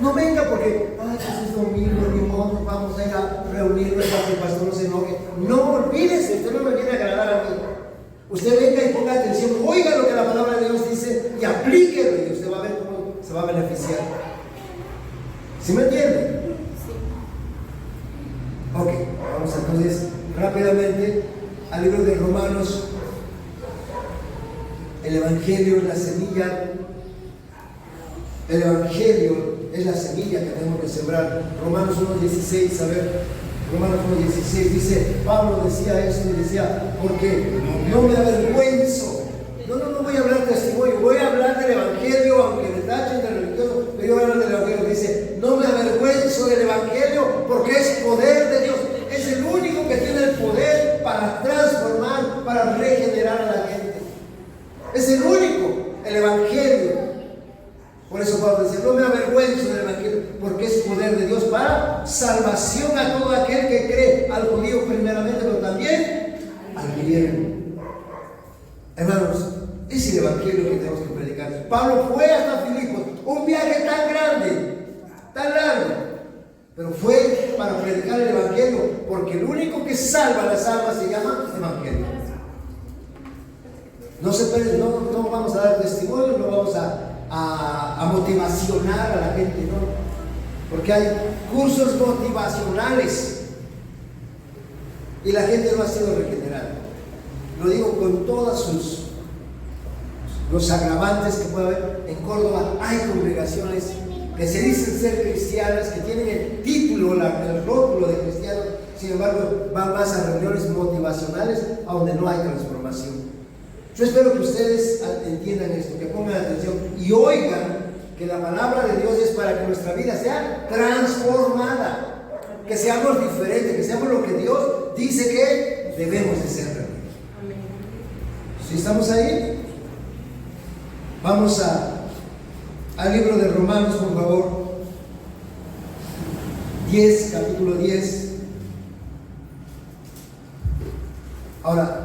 No venga porque, ay, pues es domingo, ni modo, vamos a ir a reunirnos para que el pastor no se enoje. No, olvídese, usted no me viene a agradar a mí. Usted venga y ponga atención, oiga lo que la palabra de Dios dice y aplíquelo y usted va a ver cómo se va a beneficiar. ¿Sí me entiende? Ok, vamos entonces rápidamente al libro de Romanos. El Evangelio es la semilla. El Evangelio es la semilla que tenemos que sembrar. Romanos 1:16, a ver, Romanos 1:16 dice, Pablo decía esto y decía, porque no me avergüenzo. No voy a hablar de testimonio, voy a hablar del Evangelio, aunque me tachen de religioso, pero yo voy a hablar del Evangelio. Dice, no me avergüenzo del Evangelio porque es poder de Dios. Es el único que tiene el poder para transformar, para regenerar a la gente. Es el único, el Evangelio. Por eso Pablo dice, no me avergüenzo del Evangelio, porque es poder de Dios para salvación a todo aquel que cree, al judío primeramente, pero también al griego. Hermanos, es el Evangelio que tenemos que predicar. Pablo fue hasta Filipos, un viaje tan grande, tan largo, pero fue para predicar el Evangelio, porque el único que salva las almas se llama Evangelio. No vamos a dar testimonio, no vamos a motivacionar a la gente, no, porque hay cursos motivacionales y la gente no ha sido regenerada. Lo digo con todos los agravantes que puede haber. En Córdoba hay congregaciones que se dicen ser cristianas, que tienen el título, el rótulo de cristianos, sin embargo van más a reuniones motivacionales a donde no hay transformación. Yo espero que ustedes entiendan esto, que pongan atención y oigan que la palabra de Dios es para que nuestra vida sea transformada, que seamos diferentes, que seamos lo que Dios dice que debemos de ser. ¿Sí estamos ahí? Vamos al libro de Romanos, por favor. 10, capítulo 10. Ahora,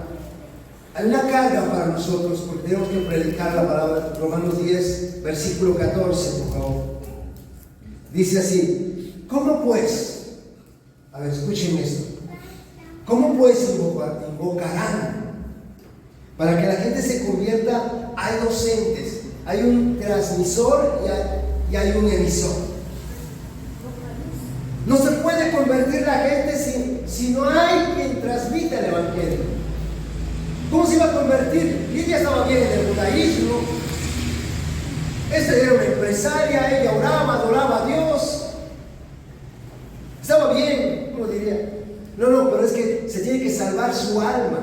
hay una carga para nosotros porque tenemos que predicar la palabra. Romanos 10, versículo 14, por favor. Dice así: ¿cómo pues? A ver, escuchen esto. ¿Cómo pues invocarán? Para que la gente se convierta, hay dos entes. Hay un transmisor y hay un emisor. No se puede convertir la gente si no hay quien transmita el Evangelio. ¿Cómo se iba a convertir? Lidia estaba bien en el judaísmo. Esta era una empresaria, ella oraba, adoraba a Dios. Estaba bien, ¿cómo diría? No, pero es que se tiene que salvar su alma.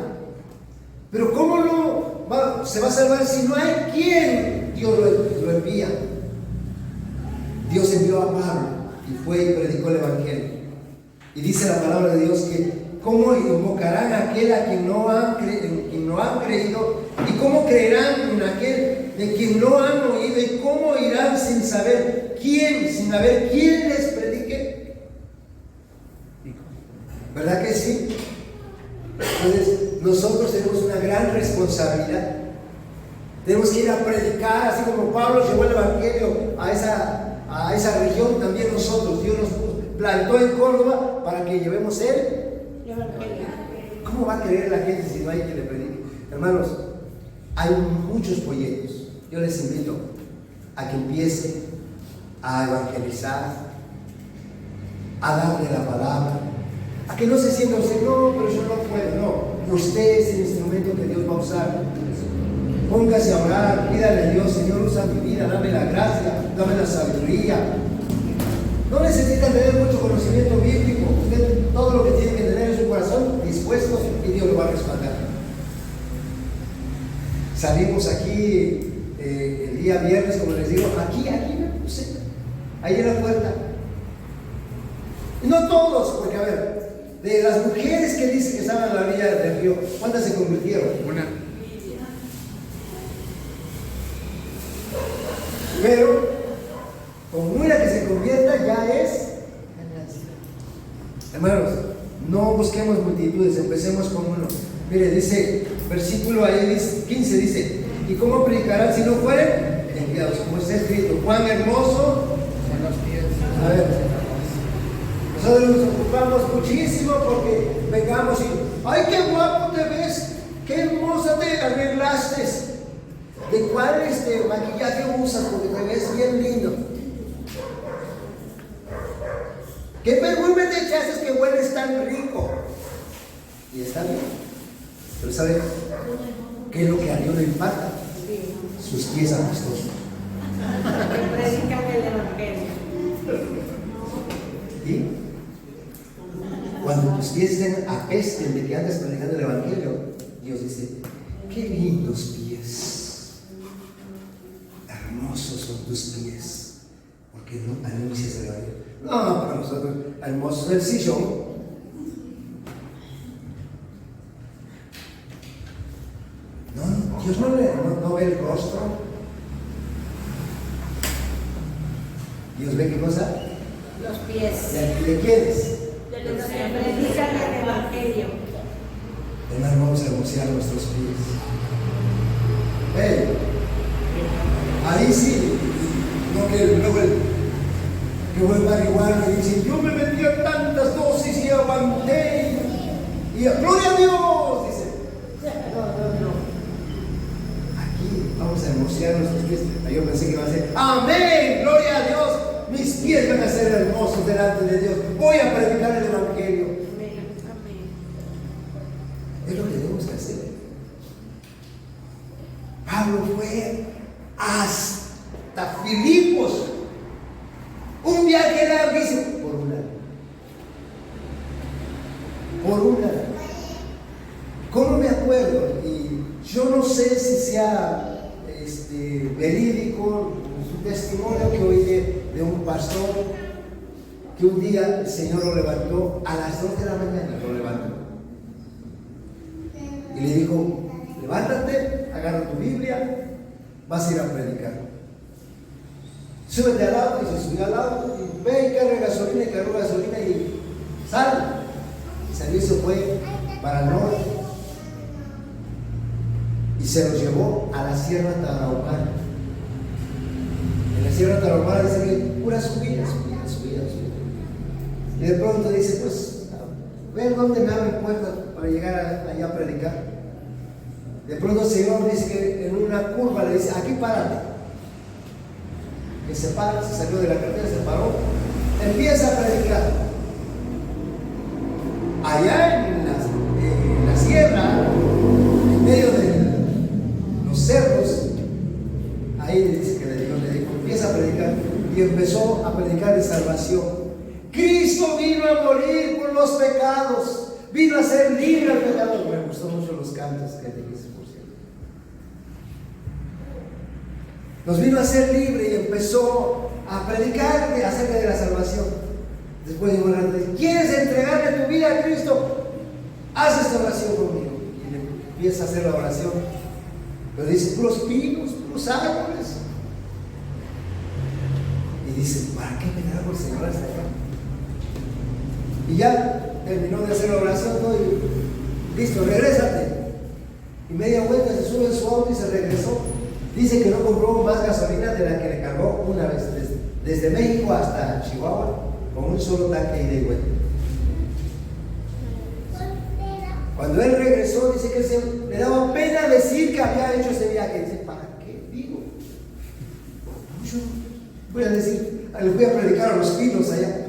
Pero ¿cómo se va a salvar si no hay quien? Dios lo envía. Dios envió a Pablo y fue y predicó el Evangelio. Y dice la palabra de Dios que ¿cómo invocarán a aquel a quien no han creído? ¿Y cómo creerán en aquel de quien no han oído? ¿Y cómo irán sin saber sin haber quién les predique? ¿Verdad que sí? Entonces, nosotros tenemos una gran responsabilidad. Tenemos que ir a predicar, así como Pablo llevó el Evangelio a esa región, también nosotros. Dios nos plantó en Córdoba para que llevemos el Evangelio. ¿Cómo va a creer la gente si no hay quien le predique? Hermanos, hay muchos folletos, yo les invito a que empiecen a evangelizar, a darle la palabra, a que no se sientan usted, no, pero yo no puedo, no. Usted es el instrumento que Dios va a usar. Póngase a orar, pídale a Dios, Señor, usa mi vida, dame la gracia, dame la sabiduría. No necesita tener mucho conocimiento bíblico. Usted todo lo que tiene que tener en su corazón dispuesto y Dios lo va a respaldar. Salimos aquí el día viernes, como les digo, aquí me puse, ahí en la puerta. Y no todos, porque a ver, de las mujeres que dicen que estaban a la orilla del río, ¿cuántas se convirtieron? Una. Pero con una que se convierta ya es ganancia. Hermanos, no busquemos multitudes, empecemos con uno. Mire, dice, versículo ahí dice, 15 dice, ¿y cómo predicarán si no fueren enviados? Como está escrito, cuán hermoso son los pies. A ver, nosotros nos ocupamos muchísimo porque vengamos y, ¡ay, qué guapo te ves! ¡Qué hermosa te arreglaste! ¿De cuál maquillaje usas? Porque te ves bien lindo. ¿Qué perfume te echaste que hueles tan rico? Y está bien. Pero ¿sabe qué es lo que a Dios le impacta? Sus pies apestosos. Que predican el evangelio. ¿Y? Cuando tus pies apesten de que andas predicando el evangelio, Dios dice, qué lindos pies. Hermosos son tus pies, porque no anuncias el evangelio. No, para nosotros, hermoso es el sillón. No, Dios no ve el rostro. Dios ve qué cosa. Los pies. ¿De quiénes? De los que predican el evangelio. Hermano, vamos a hermosear nuestros pies. Hey. Ahí sí, no que luego el marihuana y dice, yo me metí a tantas dosis y aguanté y gloria a Dios, dice. No. Aquí vamos a hermosear nuestros pies. Yo pensé que iba a decir, amén, gloria a Dios, mis pies van a ser hermosos delante de Dios. Voy a predicar el evangelio. Amén. Es lo que tenemos que hacer. Pablo fue hasta Filipos, un viaje larguísimo, por un año. ¿Cómo me acuerdo? Y yo no sé si sea verídico su testimonio que oí de un pastor que un día el Señor lo levantó a las 2 de la mañana, lo levantó y le dijo, levántate, agarra tu Biblia, vas a ir a predicar. Súbete al auto, y se subió al auto, y ve y carga gasolina, y cargó gasolina y sal. El servicio fue para el norte y se los llevó a la Sierra Tarahumara. En la Sierra Tarahumara dice que pura subida. Y de pronto dice, pues, a ver dónde me abren puertas para llegar allá a predicar. De pronto el Señor dice que en una curva le dice, aquí párate. Que se para, se salió de la carretera, se paró, empieza a predicar. Allá en la sierra, en medio de los cerros, ahí dice que le dijo, empieza a predicar. Y empezó a predicar de salvación. Cristo vino a morir por los pecados, vino a ser libre al pecado. Me gustó mucho los cantos que dijiste, por cierto. Nos vino a ser libre y empezó a predicar acerca de la salvación. Después de orar, ¿quieres entregarle tu vida a Cristo? Haz esta oración conmigo. Y empieza a hacer la oración. Pero dice, puros pinos, puros árboles. Y dice, ¿para qué me trajo el Señor hasta acá? Y ya terminó de hacer la oración, todo, y listo, regrésate. Y media vuelta se sube en su auto y se regresó. Dice que no compró más gasolina de la que le cargó una vez, desde México hasta Chihuahua, con un solo tanque ida y vuelta. Cuando él regresó, dice que le daba pena decir que había hecho ese viaje. Dice, ¿para qué? Digo, Yo voy a decir, les voy a predicar a los pinos allá.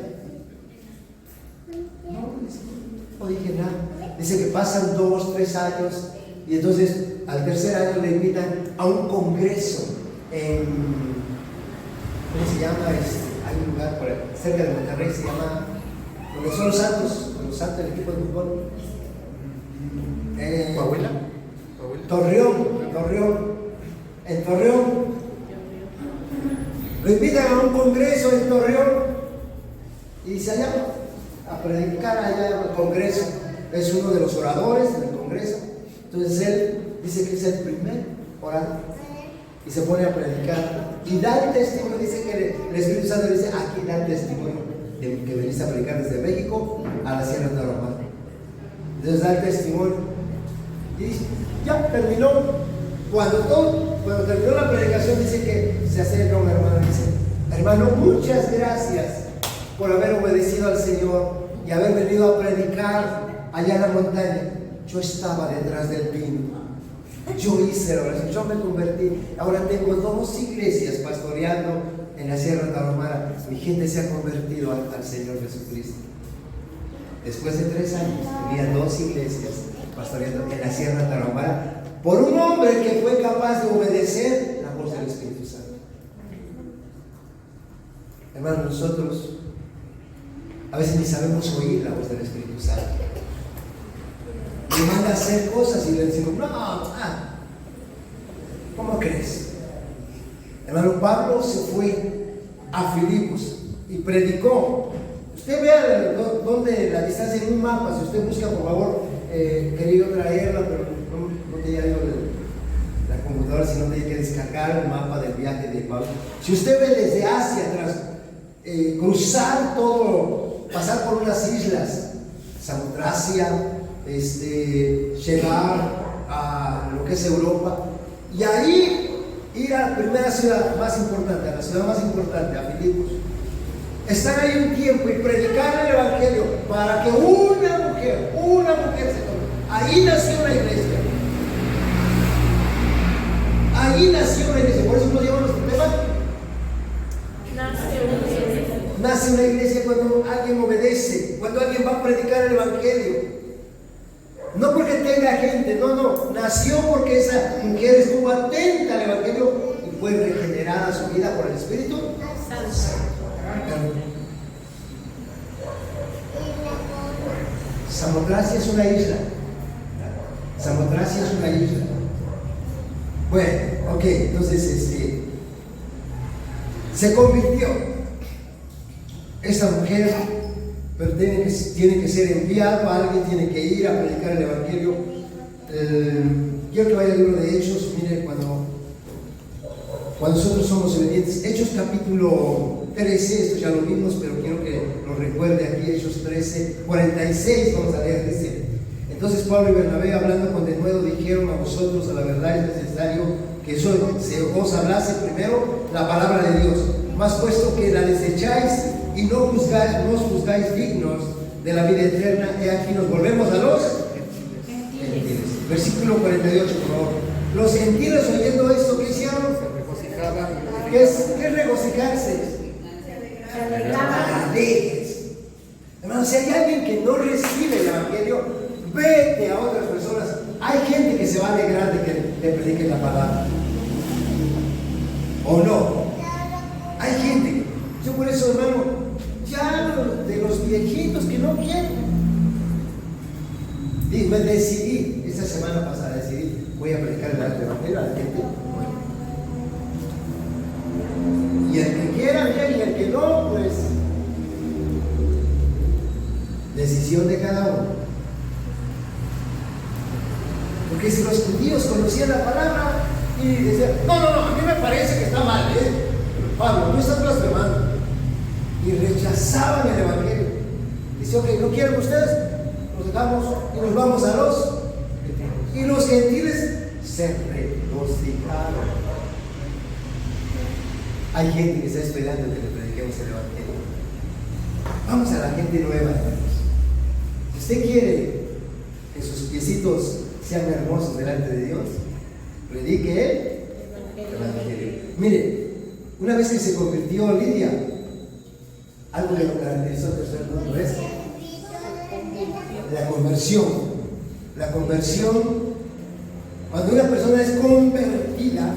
No dije nada. Dice que pasan 2, 3 años y entonces al tercer año le invitan a un congreso en, ¿cómo se llama? Hay un lugar por ahí, cerca de Monterrey, se llama, donde son los santos del equipo de fútbol. ¿Coahuila? Torreón. En Torreón. Lo invitan a un congreso en Torreón y se allá a predicar allá en el congreso. Es uno de los oradores del congreso. Entonces él dice que es el primer orador y se pone a predicar y da el testimonio. Dice que el Espíritu Santo dice: aquí da el testimonio de que veniste a predicar desde México a la Sierra Tarahumara. Entonces da el testimonio y dice, ya terminó. Cuando terminó la predicación, dice que se acerca a un hermano y dice: hermano, muchas gracias por haber obedecido al Señor y haber venido a predicar allá en la montaña. Yo estaba detrás del pino, yo hice la oración, yo me convertí. Ahora tengo 2 iglesias pastoreando en la Sierra Tarahumara. Mi gente se ha convertido al Señor Jesucristo. Después de 3 años tenía 2 iglesias pastoreando en la Sierra Tarahumara por un hombre que fue capaz de obedecer la voz del Espíritu Santo. Hermanos, nosotros a veces ni sabemos oír la voz del Espíritu Santo. Nos manda a hacer cosas y le decimos: ¿cómo crees? Hermano, Pablo se fue a Filipos y predicó. Usted vea dónde la distancia en un mapa. Si usted busca, por favor, querido traerla, pero no tenía yo la computadora, sino tenía que descargar el mapa del viaje de Pablo. Si usted ve desde Asia atrás, cruzar todo, pasar por unas islas, Samotracia, llegar a lo que es Europa, y ahí ir a la primera ciudad más importante, a la ciudad más importante, a Filipos. Estar ahí un tiempo y predicar el Evangelio para que una mujer se tome. Ahí nació una iglesia. Ahí nació una iglesia. Por eso nos llevan los temas. Nace una iglesia cuando alguien obedece, cuando alguien va a predicar el Evangelio. No porque tenga gente, no. Nació porque esa mujer estuvo atenta al Evangelio y fue regenerada su vida por el Espíritu Santo. Samotracia es una isla. Samotracia es una isla. Bueno, ok, entonces se convirtió esa mujer, pero tiene que ser enviado, alguien tiene que ir a predicar el Evangelio. Quiero que vaya al libro de Hechos. Mire, cuando nosotros somos obedientes, Hechos capítulo 13, esto ya lo vimos, pero quiero que lo recuerde aquí, Hechos 13, 46, vamos a leer, dice: entonces Pablo y Bernabé, hablando con denuedo, dijeron: a vosotros a la verdad es necesario que se os hablase primero la palabra de Dios, mas puesto que la desecháis y no os juzgáis dignos de la vida eterna, he aquí nos volvemos a los gentiles. Versículo 48, por favor. Los gentiles, oyendo esto, ¿qué hicieron? Se regocijaban. ¿Qué es regocijarse? Alegres. Hermanos, si hay alguien que no recibe el Evangelio, vete a otras personas. Hay gente que se va a alegrar de que le prediquen la palabra, ¿o no? Hay gente. Yo por eso, hermano, ya de los viejitos que no quieren. Me decidí, esta semana pasada voy a predicar el Evangelio a la gente. Y el que quiera bien y el que no, pues decisión de cada uno. Porque si los judíos conocían la palabra y decían: no, a mí me parece que está mal, Pablo, tú estás blasfemando, y rechazaban el Evangelio. Dice: ok, ¿no quieren ustedes? Nos dejamos y nos vamos a los gentiles. Y los gentiles se regocijaron. Hay gente que está esperando que le prediquemos el Evangelio. Vamos a la gente nueva, hermanos. Si usted quiere que sus piecitos sean hermosos delante de Dios, predique el Evangelio. Mire, Una vez que se convirtió Lidia, algo que lo caracterizó al tercer punto es la conversión. La conversión, cuando una persona es convertida,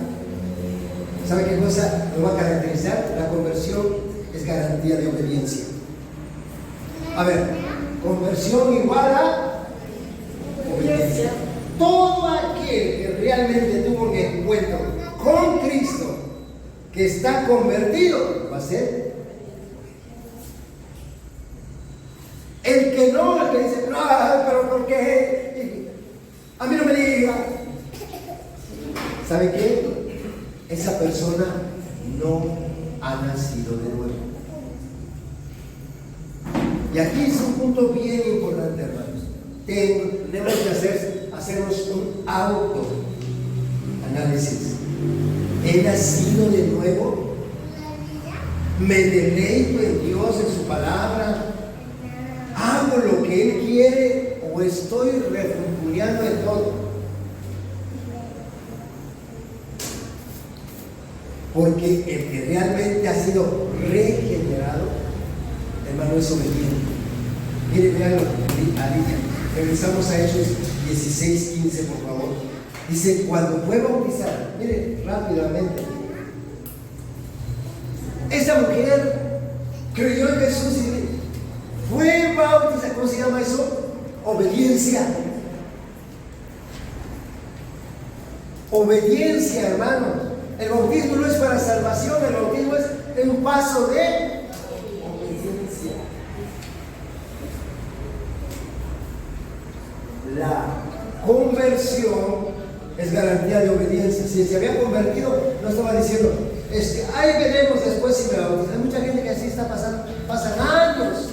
¿sabe qué cosa lo va a caracterizar? La conversión es garantía de obediencia. A ver, conversión igual a obediencia. Todo aquel que realmente tuvo un encuentro con Cristo, que está convertido, va a ser. El que no, el que dice, no, pero ¿por qué? A mí no me diga. ¿Sabe qué? Esa persona no ha nacido de nuevo. Y aquí es un punto bien importante, hermanos. Tenemos que hacernos un autoanálisis. ¿He nacido de nuevo? ¿Me deleito en Dios, en su palabra? ¿Hago lo que Él quiere o estoy refunfuñando en todo? Porque el que realmente ha sido regenerado, hermano, es obediente. Mire, vean a Lidia. Regresamos a Hechos 16:15, por favor. Dice, cuando fue bautizada, mire, rápidamente, esa mujer creyó en Jesús y fue bautizada. ¿Cómo se llama eso? Obediencia. Obediencia, hermanos. El bautismo no es para salvación, el bautismo es un paso de obediencia. La conversión es garantía de obediencia. Si se había convertido, no estaba diciendo, ahí veremos después si me bautizo. Hay mucha gente que así está pasando, pasan años.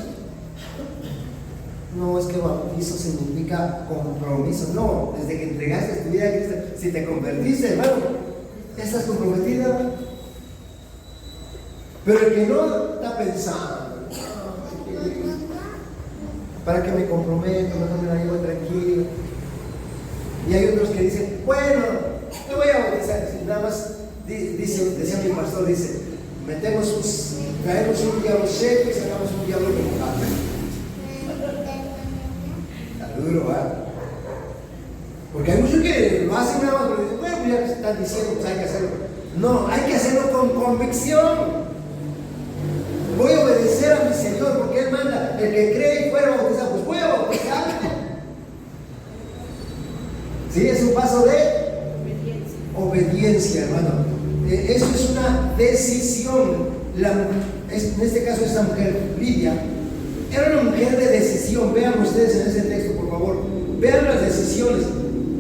No, es que bautizo significa compromiso. No, desde que entregaste tu vida a Cristo, si te convertiste, hermano, ¿estás comprometida? Pero el que no está pensando, ¿para qué me comprometo? No me la llevo tranquilo. Y hay otros que dicen, bueno, me voy a bautizar. Nada más, decía mi pastor, dice, traemos un diablo seco y sacamos un diablo remojado. Está duro, ¿verdad? Porque hay muchos que lo hacen nada más, pero dicen, bueno, ya que están diciendo, pues hay que hacerlo. No, hay que hacerlo con convicción. Voy a obedecer a mi Señor porque Él manda. El que cree y fuera bautizado, pues voy a bautizarme. Sí, es un paso de obediencia, hermano. Eso es una decisión. En este caso, esta mujer, Lidia, era una mujer de decisión. Vean ustedes en ese texto, por favor. Vean las decisiones.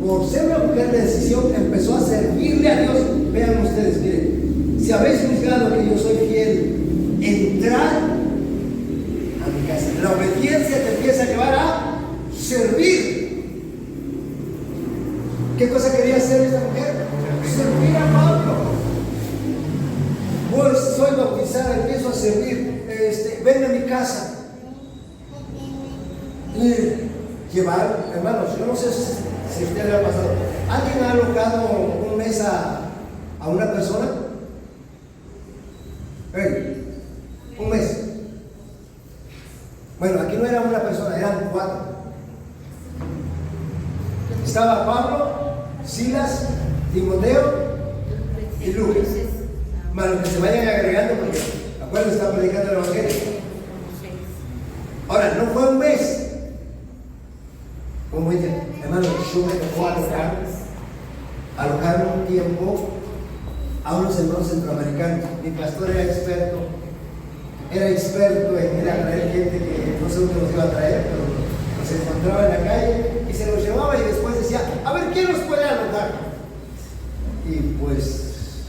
Por ser una mujer de decisión, empezó a servirle a Dios. Vean ustedes, miren. Si habéis juzgado que yo soy fiel, entrad a mi casa. La obediencia te empieza a llevar a servir. ¿Qué cosa quería hacer esta mujer? Servir a Pablo. Pues soy bautizada, empiezo a servir. Ven a mi casa. Llevar, hermanos, yo no sé si a usted le ha pasado. ¿Alguien ha alojado un mes a una persona? Un mes. Bueno, aquí no era una persona, eran 4. Estaba Pablo, Silas, Timoteo y Lucas. Bueno, que se vayan agregando porque acuérdense, está predicando el Evangelio. Ahora, no fue un mes. Como ella, hermano, yo me tocó alojar un tiempo a unos hermanos centroamericanos. Mi pastor era experto en ir a traer gente que no sé dónde los iba a traer, pero nos encontraba en la calle y se los llevaba y después decía, a ver, ¿quién nos puede alojar? Y pues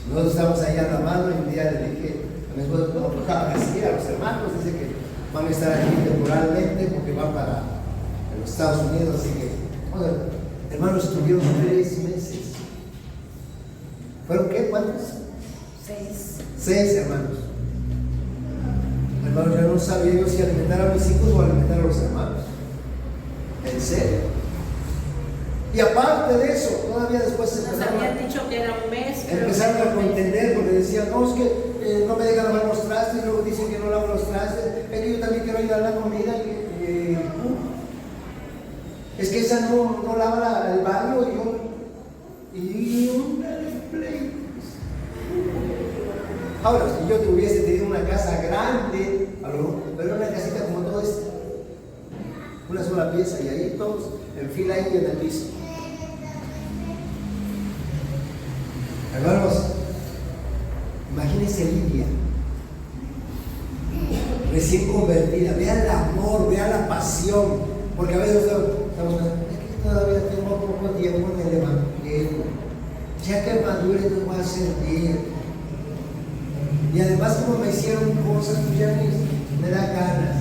nosotros estábamos ahí a la mano y un día le dije a mi esposa, no, pues así a los hermanos, dice que van a estar aquí temporalmente porque van para los Estados Unidos, así que, bueno, hermanos, estuvieron 3 meses. ¿Fueron qué? ¿Cuántos? 6 hermanos. Hermanos, yo no sabía yo si alimentar a mis hijos o alimentar a los hermanos. En serio. Y aparte de eso, todavía después Nos habían dicho que era un mes. empezaron a contender porque decían, no, es que no me dejan lavar los trastes, y luego dicen que no lavo los trastes, es que yo también quiero ayudar a la comida. Es que esa no lava el baño y un play. Ahora, si yo te hubiese tenido una casa grande, pero una casita como todo esto, una sola pieza, y ahí todos en fila ahí en el piso. Hermanos, imagínense Lidia, recién convertida, vean el amor, vean la pasión, porque a veces estamos pensando, es que todavía tengo poco tiempo en el evangelio, ya que madure no voy a servir, y además como me hicieron cosas, pues ya me da ganas.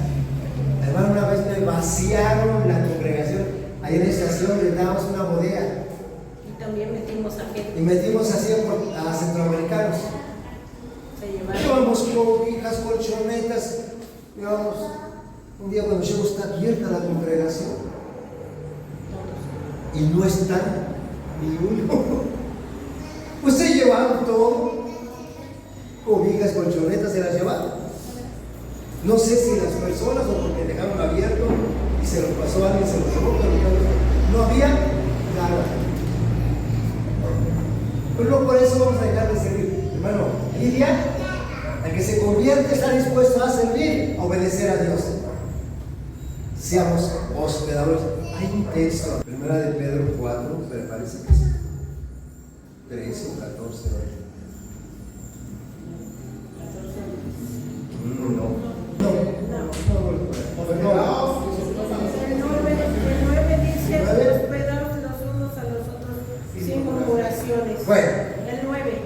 Hermano, una vez me vaciaron la congregación, ahí en la estación le dábamos una bodega. También metimos a gente. Y metimos así a centroamericanos. Llevamos cobijas, colchonetas. Llevamos. Un día cuando llego está abierta la congregación. Y no están ni uno. Pues se llevaron todo. Cobijas, colchonetas se las llevaron. No sé si las personas o porque dejaron abierto y se lo pasó a alguien, se lo llevó, pero no había nada. Pero no por eso vamos a dejar de servir. Hermano, Lidia, el que se convierte está dispuesto a servir, a obedecer a Dios. Seamos hospedadores. Hay un texto, primera de Pedro 4, me parece que es 13 o 14. El 9 dice: hospedaos los unos a los otros sin murmuraciones. Bueno, el 9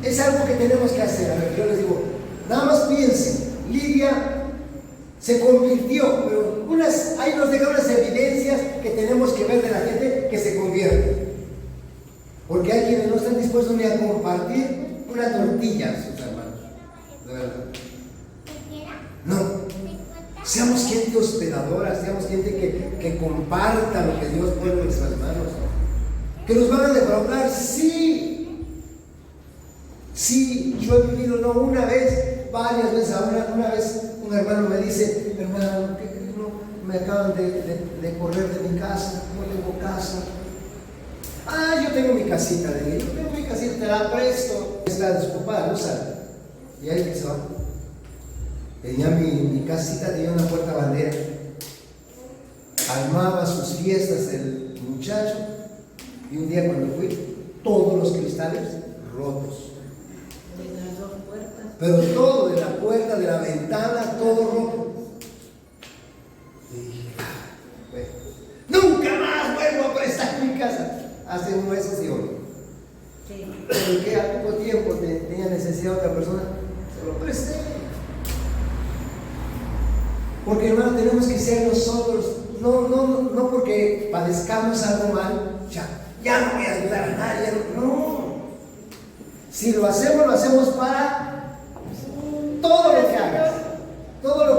es algo que tenemos que hacer. A ver, yo les digo, nada más piensen, Lidia se convirtió, pero ahí nos deja unas evidencias que tenemos que ver de la gente que se convierte. Porque hay quienes no están dispuestos ni a compartir una tortilla a sus hermanos. De verdad. No. Seamos gente hospedadora, seamos gente que comparta lo que Dios pone en nuestras manos. ¿Que nos van a defraudar? Sí. Sí, yo he vivido no una vez, varias veces. Una vez un hermano me dice: hermano, me acaban de correr de mi casa, no tengo casa. Yo tengo mi casita, yo tengo mi casita, te la presto. Está desocupada, usa. Y ahí se va. Tenía mi casita, tenía una puerta bandera. Armaba sus fiestas el muchacho. Y un día cuando fui, todos los cristales rotos. de las dos puertas. Pero todo, de la puerta, de la ventana, todo roto. Y dije, bueno, nunca más vuelvo a prestar mi casa. Hace un mes y hoy. Sí. Pero que a poco tiempo tenía necesidad de otra persona, se lo presté. Porque hermano, tenemos que ser nosotros, no porque padezcamos algo mal, ya no voy a ayudar a nadie, no. Si lo hacemos para todo lo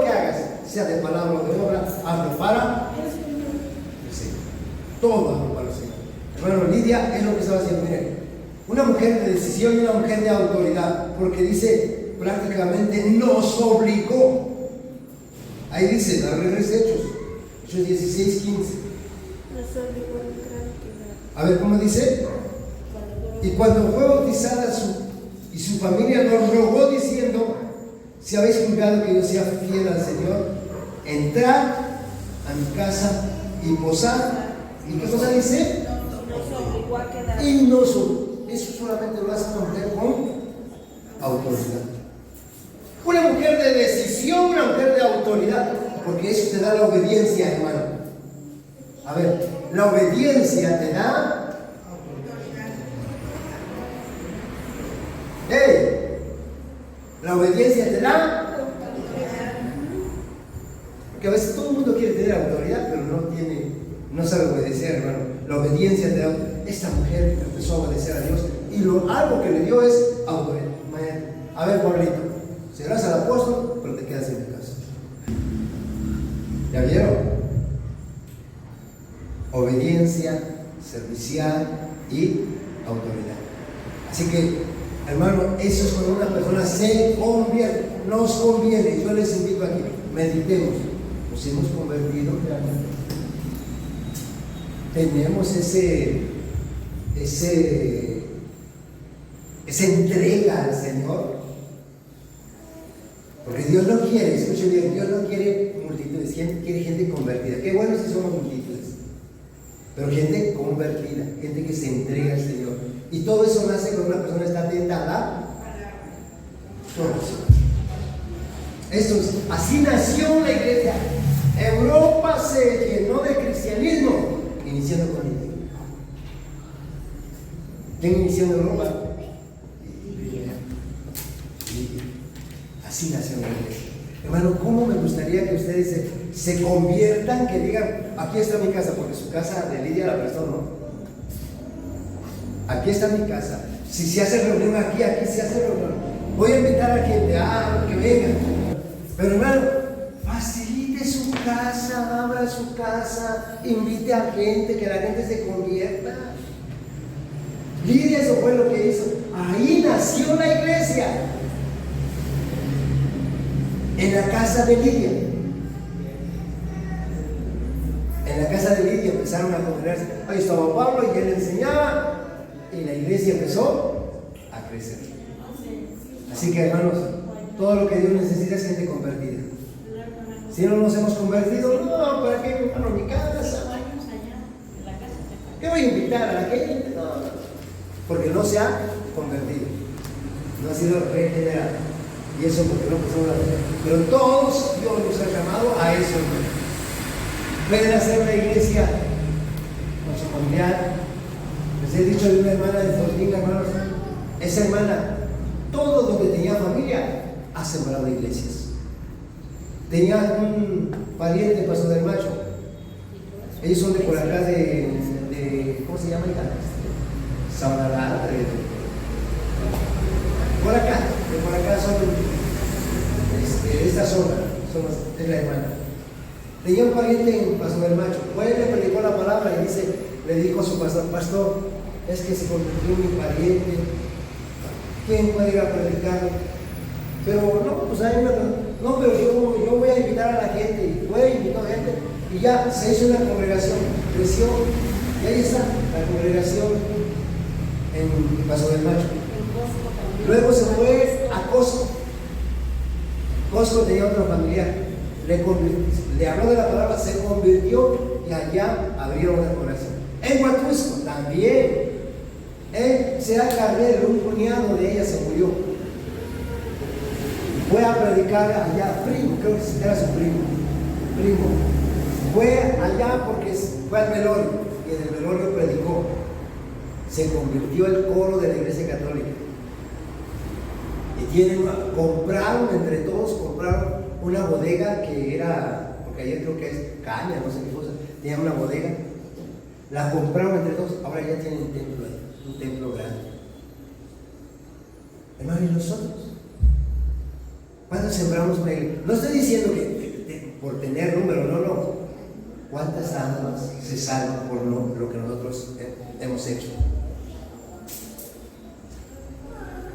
que hagas, sea de palabra o de obra, hazlo para el Señor. Todo hazlo para el Señor. Hermano, Lidia es lo que estaba haciendo. Miren, una mujer de decisión y una mujer de autoridad, porque dice prácticamente nos obligó. Ahí dice, la regresa Hechos 16, 15. A ver, ¿cómo dice? Y cuando fue bautizada y su familia nos rogó diciendo: si habéis juzgado que yo sea fiel al Señor, entrad a mi casa y posad. ¿Y qué cosa dice? Y eso solamente lo hace una mujer con autoridad. Una mujer de decisión, una mujer de autoridad, porque eso te da la obediencia, hermano. A ver, la obediencia te da. La obediencia te da. Porque a veces todo el mundo quiere tener autoridad, pero no sabe obedecer, hermano. La obediencia te da. Esta mujer empezó a obedecer a Dios y algo que le dio es autoridad. A ver, Pablito, serás el apóstol, pero te quedas en mi casa. ¿Ya vieron? Obediencia, servicial y autoridad. Así que Hermano, eso es cuando una persona se convierte, nos conviene. Yo les invito aquí, meditemos. ¿Nos hemos convertido realmente? Tenemos esa entrega al Señor. Porque Dios no quiere, escuchen bien, Dios no quiere multitudes, quiere gente convertida. Qué bueno si somos multitudes, pero gente convertida, gente que se entrega al Señor. Y todo eso nace cuando una persona está atenta a la oración. Esto es, así nació la iglesia. Europa se llenó de cristianismo, iniciando con Lidia. ¿Quién inició en Europa? Lidia. Así nació la iglesia. Hermano, ¿cómo me gustaría que ustedes se conviertan, que digan, aquí está mi casa, porque su casa de Lidia la prestó, ¿no? Aquí está mi casa. Si se hace reunión aquí, aquí se hace reunión. Voy a invitar a gente, que venga. Pero hermano, facilite su casa, abra su casa, invite a gente, que la gente se convierta. Lidia, eso fue lo que hizo. Ahí nació la iglesia. En la casa de Lidia. En la casa de Lidia empezaron a congregarse. Ahí estaba Pablo y él enseñaba. Y la iglesia empezó a crecer. Así que hermanos, todo lo que Dios necesita es gente convertida. Si no nos hemos convertido, no, ¿para qué hermano mi casa? ¿Qué voy a invitar a la gente? No, porque no se ha convertido, no ha sido regenerado. Y eso porque no pasó nada. Pero todos Dios nos ha llamado a eso. Pueden hacer una iglesia con su familiar. Les he dicho de una hermana de Fortín, hermanos, esa hermana, todo donde tenía familia, ha sembrado iglesias. Tenía un pariente, Paso del Macho. Ellos son de por acá de ¿cómo se llama? Sabanalá, por acá son de esta zona, es la hermana. Tenía un pariente en Paso del Macho. Pues le predicó la palabra y le dijo a su pastor, es que se convirtió en mi pariente, ¿quién puede ir a predicar? Pero no, pues hay una, no, pero yo voy a invitar a la gente, y fue, invitó gente, y ya se hizo una congregación, creció, y ahí está la congregación en Paso del Macho. Luego se fue a Costco. Costco tenía otro familiar, le habló de la palabra, se convirtió y allá abrieron una congregación. En Huatusco también. Sea Carrero, un cuñado de ella se murió. Fue a predicar allá, primo, creo que era su primo. Fue allá porque fue al velorio y en el velorio predicó. Se convirtió el coro de la iglesia católica. Y compraron entre todos, una bodega que era, porque ayer creo que es caña, no sé qué cosa, tenía una bodega. La compraron entre todos, ahora ya tienen un templo grande. Hermano, ¿y nosotros? ¿Cuántos sembramos una iglesia? No estoy diciendo que por tener número, no. ¿Cuántas almas se salvan por lo que nosotros hemos hecho?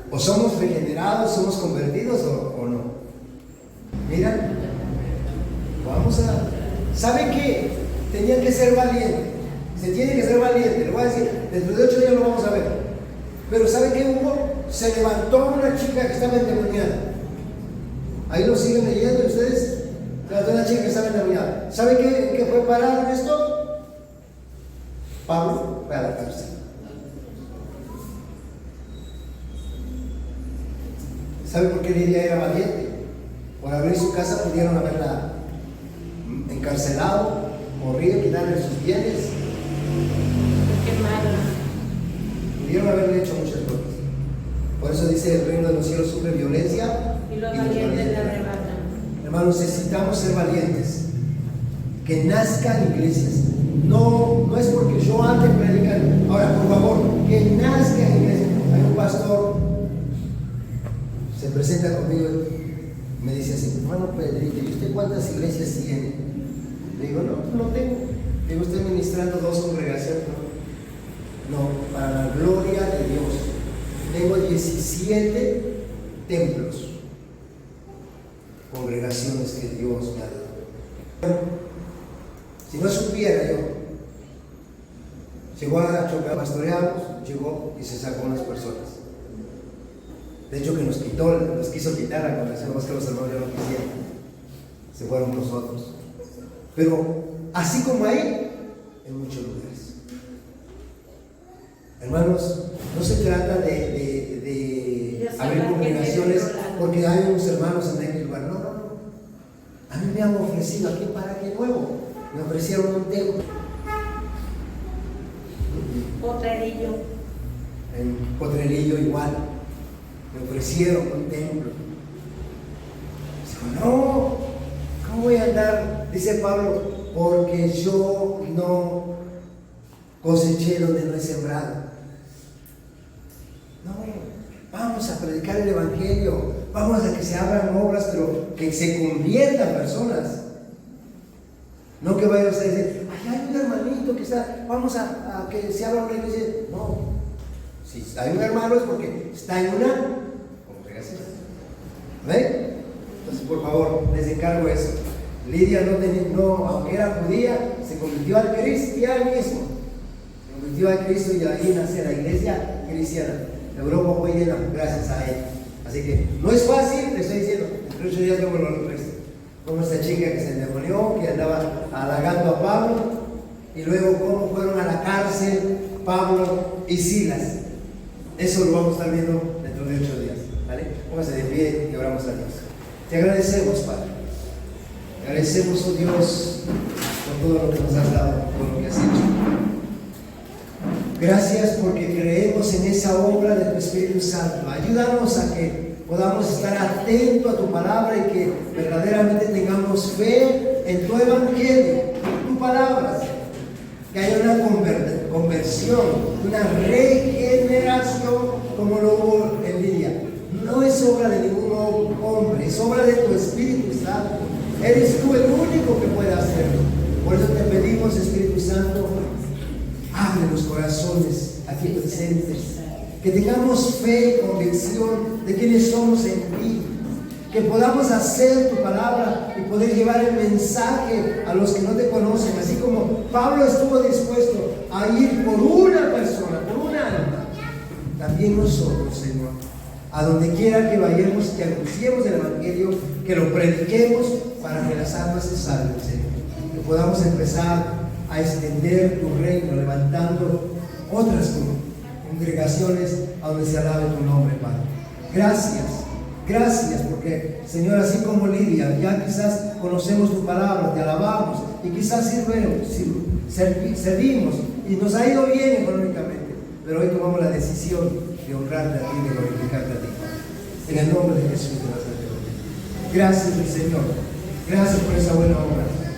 ¿O somos regenerados, somos convertidos o no? Mira, ¿sabe qué? Tenían que ser valientes. Se tiene que ser valiente, le voy a decir, dentro de 8 días lo vamos a ver. Pero ¿sabe qué hubo? Se levantó una chica que estaba endemoniada. Ahí lo siguen leyendo ustedes. Se levantó una chica que estaba endemoniada. ¿Sabe qué fue parar en esto? Pablo fue a la cárcel. ¿Sabe por qué Lidia era valiente? Por abrir su casa pudieron haberla encarcelado, corrido, quitarle sus bienes. Pudieron haberle hecho muchas cosas. Por eso dice el reino de los cielos sufre violencia y los valientes la arrebatan. Hermanos, necesitamos ser valientes. Que nazcan iglesias. No es porque yo ande predicando. Ahora, por favor, que nazcan iglesias. Hay un pastor, se presenta conmigo y me dice así, hermano Pedrito, ¿y usted cuántas iglesias tiene? Le digo, no tengo. Le digo, estoy ministrando 2 congregaciones. No, para la gloria de Dios. tengo 17 templos, congregaciones que Dios me ha dado. Si no supiera yo, llegó a chocar, pastoreamos, llegó y se sacó unas personas. De hecho que nos quiso quitar la congregación, más que los hermanos ya no quisieron, se fueron nosotros. Pero así como hay, en muchos lugares. Hermanos, no se trata de abrir congregaciones porque hay unos hermanos en aquel lugar. No, no, no. A mí me han ofrecido aquí para que nuevo. Me ofrecieron un templo. Potrerillo. En Potrerillo igual. Me ofrecieron un templo. Dijo, no, ¿cómo voy a andar? Dice Pablo, porque yo no coseché donde no he sembrado. No, vamos a predicar el Evangelio, vamos a que se abran obras, pero que se conviertan personas. No que vayas a decir, ay, hay un hermanito que está, vamos a que se abra una iglesia. No, si hay un hermano es porque está en una congregación. ¿Ven? Entonces, por favor, les encargo eso. Lidia no, aunque era judía, se convirtió al cristianismo. Se convirtió a Cristo y ahí nace la iglesia cristiana. Europa fue llena gracias a él. Así que no es fácil, le estoy diciendo. En 8 días como lo resto. Como esta chica que se endemonió, que andaba halagando a Pablo, y luego cómo fueron a la cárcel Pablo y Silas. Eso lo vamos a estar viendo dentro de 8 días. ¿Vale? Póngase de pie y oramos a Dios. Te agradecemos, Padre. Te agradecemos, oh Dios, por todo lo que nos has dado, por lo que has hecho. Gracias porque creemos en esa obra de tu Espíritu Santo. Ayúdanos a que podamos estar atentos a tu palabra y que verdaderamente tengamos fe en tu Evangelio, en tu palabra. Que haya una conversión, una regeneración como lo hubo en Lidia. No es obra de ningún hombre, es obra de tu Espíritu Santo. Eres tú el único que puede hacerlo. Por eso te pedimos, Espíritu Santo, abre los corazones aquí presentes. Que tengamos fe y convicción de quiénes somos en ti. Que podamos hacer tu palabra y poder llevar el mensaje a los que no te conocen. Así como Pablo estuvo dispuesto a ir por una persona, por una alma. También nosotros, Señor, a donde quiera que vayamos, que anunciemos el Evangelio, que lo prediquemos para que las almas se salven, Señor. Que podamos empezar a extender tu reino, levantando otras congregaciones a donde se alabe tu nombre, Padre. Gracias, porque, Señor, así como Lidia, ya quizás conocemos tu palabra, te alabamos y quizás servimos y nos ha ido bien económicamente, pero hoy tomamos la decisión de honrarte a ti, de glorificarte a ti, Padre. En el nombre de Jesús de Nazaret. Gracias, mi Señor. Gracias por esa buena obra.